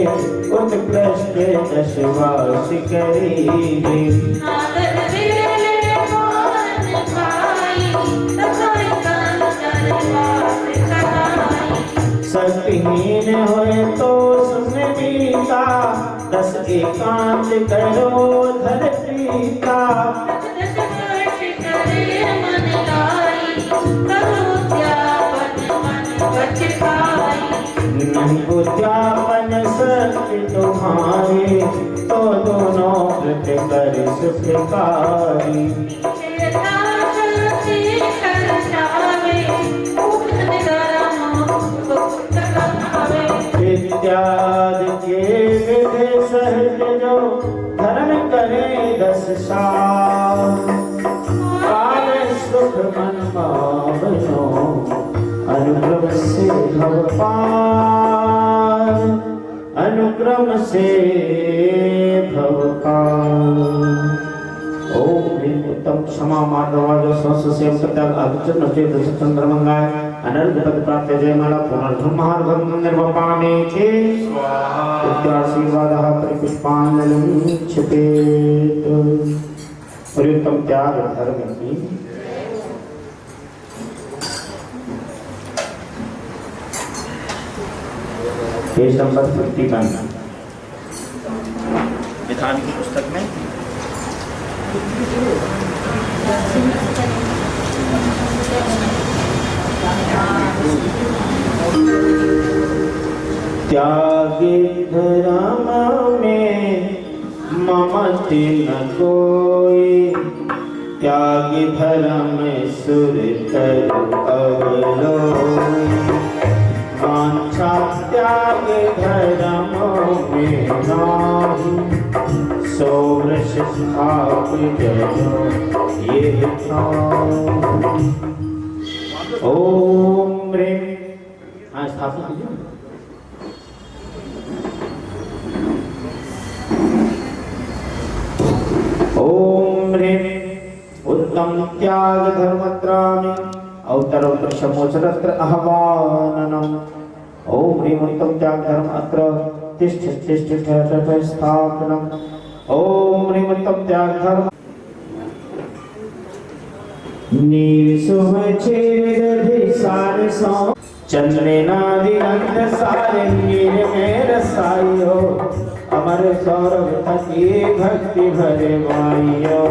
उत्कृष्ट दशवास करिए शक्तिहीन होए तो सुन बीता 10 एकांत करो धरती का नहीं उद्यापन सत्य तुम्हारे तो दोनों व्रत कर सुखकारी इत्यादि के विधि सहित जो धर्म करे 10 साल काल सुख मन पावनो अनुक्रम से भवपाल अनुक्रम से भवपाल ओम ह्रीं उत्तम क्षमा माधवाज स्वस्थ सेव त्याग अभिचन नचेत चंद्र मंगाय अनर्घ पद प्राप्त जयमाला पुनर्धम महार्घम निर्वपामे थे इत्याशीर्वादः परिपुष्पाञ्जलिं क्षिपेत्। प्रयुक्तं त्याग धर्म की पेज नंबर 51 विधान की पुस्तक में त्यागे धर्म में ममति न कोई, त्यागे धर्म सुर कर अवलोई। वांछा त्याग धर्म में नाही, सो वृष स्थाप जयो ये ओम ह्रीं। हाँ स्थापित कीजिए। ओम ह्रीं उत्तम त्याग धर्मत्राणि अवतरं प्रशमोचरत्र आह्वाननम्। ओम ह्रीं उत्तम त्याग धर्म अत्र तिष्ठ तिष्ठ तिष्ठ स्थापनम्। ओम ह्रीं उत्तम त्याग धर्म नील सुबह छेद सारे सौ चंद्रनादि अंत सारे नीर में रसायो। अमर सौरभ थकी भक्ति भरे वायो।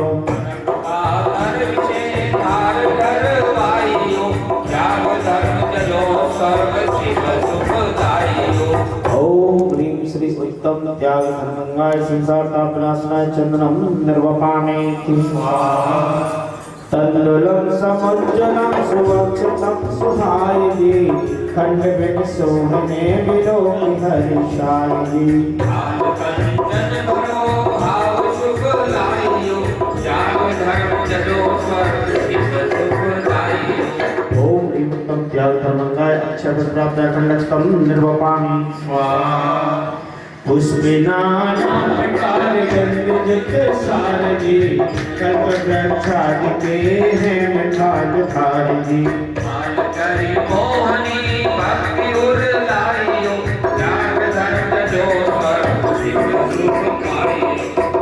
ओम ह्रीं श्री उत्तम त्याग धर्मंगाय संसार तापनाशनाय चंदनम निर्वपामे तंदुलम समुज्जलम सुवक्षितम सुहायि खंड बिन सोहने विलोकि हर्षायि। ओम ह्रीं उत्तम त्याग धर्मंगाय अक्षर प्राप्त खंडस्थम निर्वपामि पुष्पिनाकार गंधित सारजी कल्प वृक्षादि के हैं मिठाल धारजी। मोहनी भक्ति उर लाइयो त्याग धर्म जो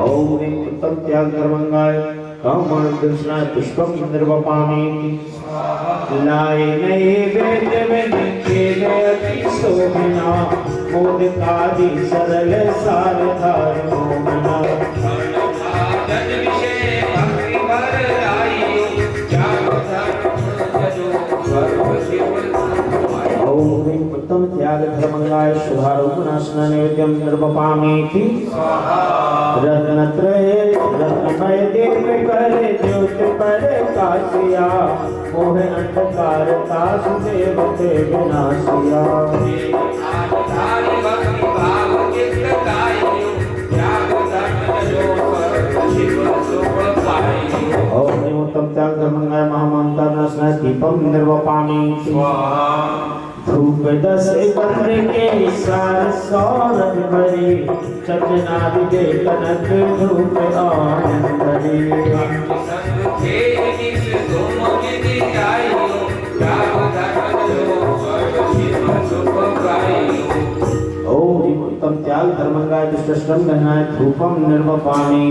ओम ह्रीं उत्तम त्याग धर्मंगाय कामण कृष्ण पुष्पम निर्वपामि लाए नए वेद में निकेलति शोभना मोदकादि सरल सार धार मोहना। जन विषय भक्ति भर लाइयो त्याग धर्म जो सर्व शिव। ओम ह्रीं उत्तम त्याग धर्मंगाय शुभारूप नाशना नैवेद्यम निर्वपामि रत्नत्रय रत्नमय दिव्य कर ज्योत पर काशिया मोह अंधकार तासुदेव ते विनाशिया। ओम ह्रीं उत्तम त्याग धर्मंगाय महामंत्र नाशनाय दीपम निर्वपामि धूप 10 बंद के सार सौरभ भरी चंदनादि दे कनक धूप आनंदरी। ओम ह्रीं उत्तम त्याग धर्मंगाय दुष्टश्रम गहनाय धूपम निर्वपामि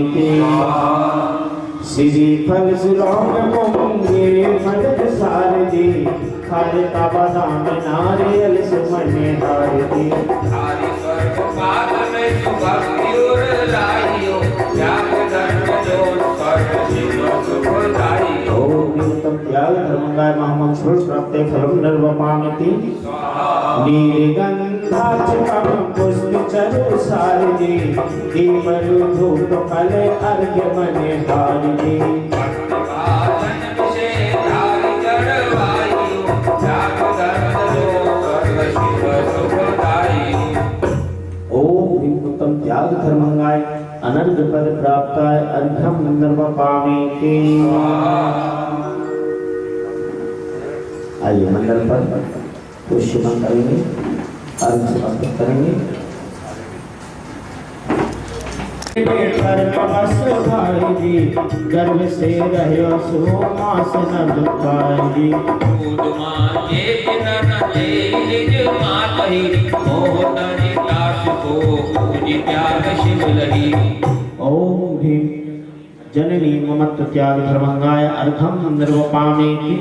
श्री फल सुलभ मोंगे मदद सारदी खालता बादाम नारियल सुमने हारदी। हरि स्वर्ग पाद में भक्ति उर लाइयो त्याग धर्म जो सर्व शिव सुखदाई। ओम उत्तम त्याग धर्मंगाय महामंत्र प्राप्ते फलम निर्वपामि नीलगंधाचकम पुष्प चरु सारदी दीपरु धूप फल अर्घ्य मने हारदी। ओम ह्रीं उत्तम त्याग धर्मंगाय अनर्घ पद प्राप्ताय अर्घ्यम निर्वपामि। आइए मंडल पर पुष्पमान करेंगे, अर्घ्य समर्पित करेंगे। बस भाई जी गर्भ से रहो सो मास न दुखाई जी। दूध मांगे न दे निज मातहि मोह तनि दास को पूजी त्याग शिव लही। ओम ह्रीं जननी ममत्व त्याग धर्मंगाय अर्घम निर्वपामेति।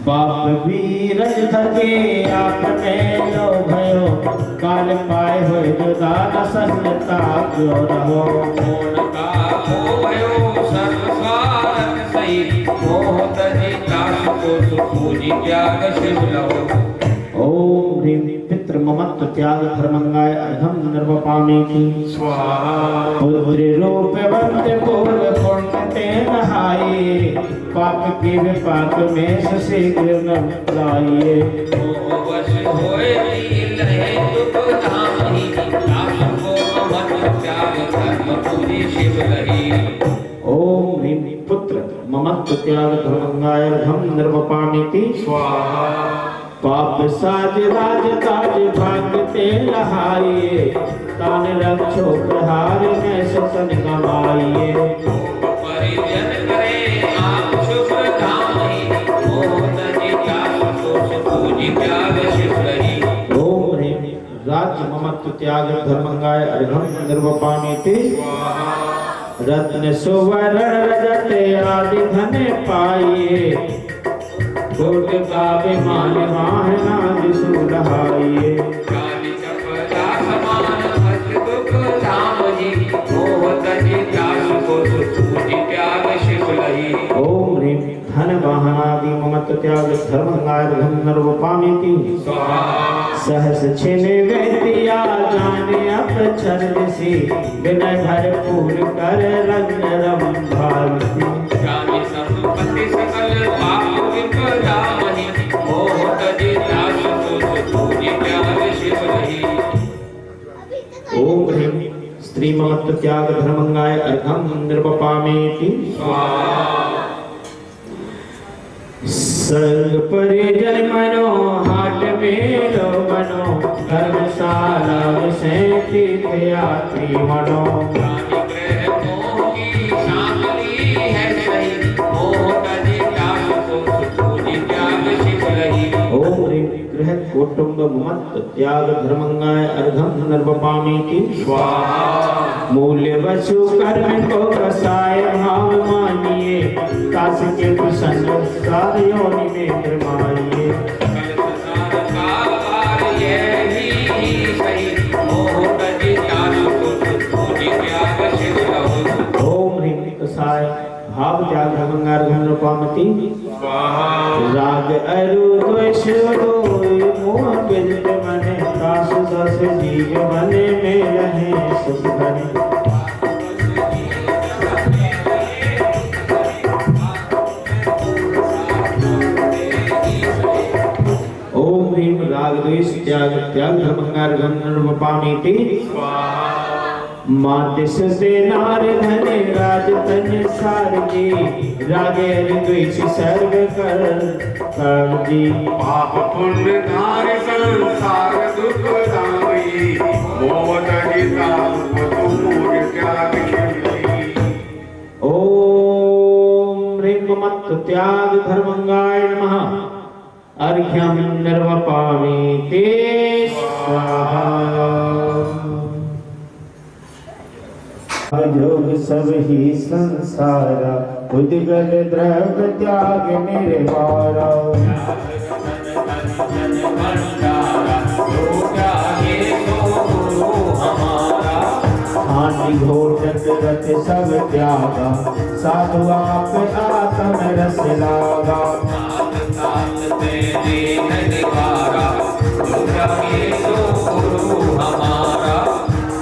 बाप बीरज थके आपने लो भयो काल पाए हो जुदा न सहता क्यों रहो। मोन का हो भयो सर्व स्वार्थ सही मोह तनि दास को पूजी त्याग शिव लहो। ओम ह्रीं पितृ ममत्व त्याग धर्मंगाय अर्घम निर्वपामेति। स्वाहा। पुत्र रूप वंद पूर्व पुण्य ते नहाइए पाप के विपाक में शीघ्र न लाइए। मोह वश होए लील है दुख धामहि दास को मत त्याग धर्म पूजी शिव लही। ओम ह्रीं पुत्र ममत्व त्याग धर्मंगाय अर्घम निर्वपामेति। स्वाहा। पाप साज राज ताज भागते लहाइए तान रक्षो प्रहार में सतन गवाइए। परिजन करे आप शुभ धामहि मोह तनि दास को पूजी त्याग शिव लही। ओम ह्रीं राज्य ममत्व त्याग धर्मंगाय अर्घम निर्वपामेति। रत्न सुवर्ण रजत आदि धन पाइए कोट का विमान वाहना सुलहाइए। काली चपला समान हस्त दुख धामहि मोह तनि दास को पूजी त्याग शिव लही। ओम ह्रीं धन वाहनादि ममत्व त्याग धर्मंगाय अर्घम निर्वपामेति। सहस छिने वैतिया जाने अपछंद सी विनय भरपूर कर रंग रंभावती। जानि संपत्ति सकल पाप विपदामहि मोह तनि दास को पूजी त्याग शिव लही। ओम ह्रीं स्त्री ममत्व त्याग धर्मंगाय अर्घम निर्वपामेति। संग परिजन मनो हाट मेलो बनो धर्मशाला विषय तीर्थ यात्री मनो। रानी ग्रह मोह की सांकली है सही मोह तनि दास को पूजी त्याग शिव लही। ओम ह्रीं गृह कुटुंब ममत्व त्याग धर्मंगाय अर्घम निर्वपामेति। मूल्य वसु कर्म को कसाय भाव मानिए काश के प्रसन्न सार योनि में निर्माइए। सकल संसार का भार यही सही मोह तनि दास को पूजी त्याग शिव लहो। ओम ह्रीं कसाय भाव त्याग धर्मंगाय अर्घम निर्वपामेति। राग अरु द्वेष होय मोह बिंद मने काश दस जीव मने में रहे सुख धने। ओम ह्रीं राग द्वेष त्याग त्याग धर्मंगाय अर्घम निर्वपामेति। मातिस से नार धने राज तन सार जी रागे द्वेष सर्व कर जी। पाप पुण्य धार संसार दुख दामही मोह तनि दास को पूजी त्याग शिव लही। ओम ह्रीं ममत्व त्याग धर्मंगाय नमः अर्घ्यम निर्वपामेति। स्वाहा। योग सब ही संसारा उद्गल द्रव्य त्याग निर्वारा। हानि घोटत रत सब त्यागा साधु आप आत्म रस लागा।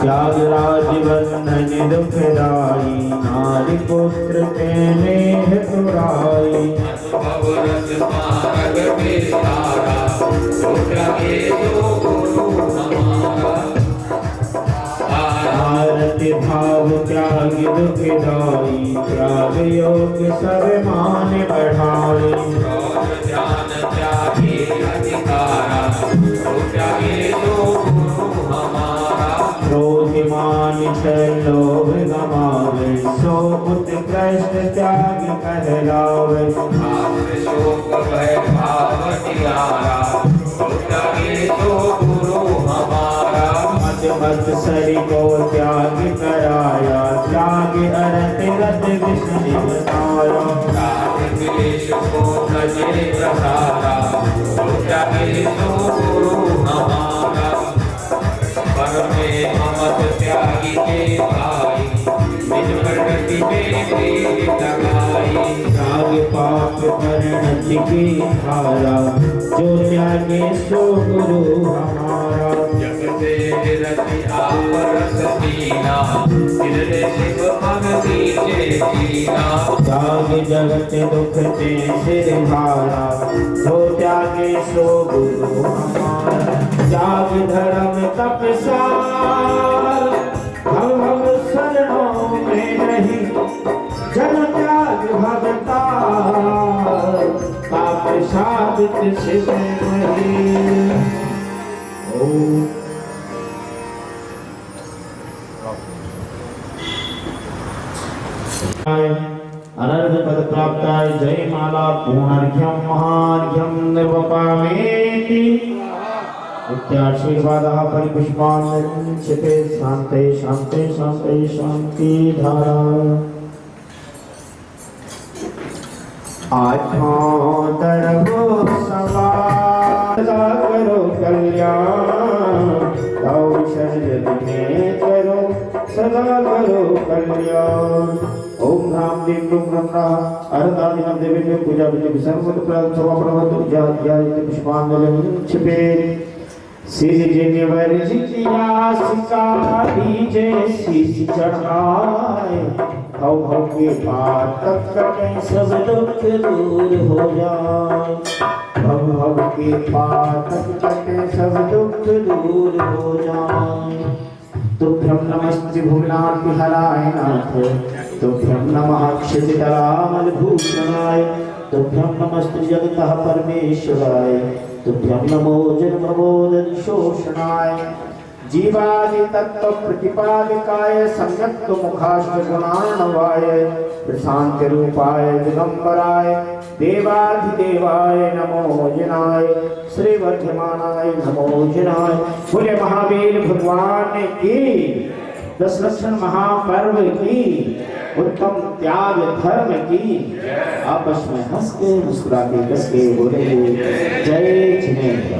त्याग राज बंधन दुखदाई नारी पुत्र के नेह तुराई। आरति भाव त्याग दुखदाई त्याग योग सब मान बढ़ाई। क्रोध मान छल सो उत्कृष्ट त्याग कहलावे। आप शोक भय भाव निहारा, त्यागे सो गुरु हमारा। मत मत सरी को त्याग कराया, त्याग अरत रत विष्णु बताया। राग द्वेष को नजे प्रसारा, त्यागे सो गुरु हमारा। परमे ममत त्यागी के भाई, निज प्रकृति में प्रीति लगाई। त्याग पाप परिणति की धारा, जो त्यागे सो गुरु हमारा। जग से रति आप रस दीना, हृदय शिव मन दीजे दीना। त्याग जगत दुख ते सिर भारा, जो त्यागे सो गुरु हमारा। त्याग धर्म तपसार, हम शरणों में नहीं, जन त्याग भगता, पाप साधित शिव नहीं। ओम अनर्घ पद प्राप्ताय जय माला पूर्णार्घ्यं महार्घ्यं निर्वपामेति। इत्याशीर्वादः परिपुष्पान् चिते शान्ते शान्ते शान्ते शान्ति धारा। आत्मा तरवो सवार करो कल्याण, और शरीर में करो सदा करो कल्याण। ओम राम देव लोक ब्रह्मणः अरदादिनं देवेभ्यो पूजा विधि सर्वत्र प्राप्त समर्पणवतु जात्यादित्य पुष्पांजलिं छिपे। सिर जिन वर्जितियासिका दीजे शीश चढ़ाए, भव भव के पातक कटे सब दुख दूर हो जाए। भव भव के पातक कटे सब दुख दूर हो जाए। तुभ्यं नमस्ते भुवनाथ विहराय नाथ, तुभ्यं नमः क्षितितलामलभूषणाय, तुभ्यं नमस्ते जगतः परमेश्वराय, तुभ्यं नमो जन्मबोधन शोषणाय। जीवादि तत्व प्रतिपादिकाय, सम्यक्त मुखाश्च गुणार्णवाय, प्रशांत रूपाय दिगंबराय, देवाधिदेवाय नमो जिनाय, श्री वर्धमानाय नमो जिनाय। बोले महावीर भगवान की, 10 लक्षण महापर्व की, उत्तम त्याग धर्म की। आपस में हंस के मुस्कुरा के कस के बोलेंगे जय जिनेन्द्र।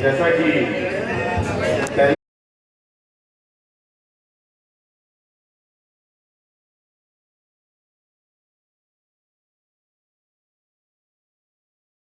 जैसा कि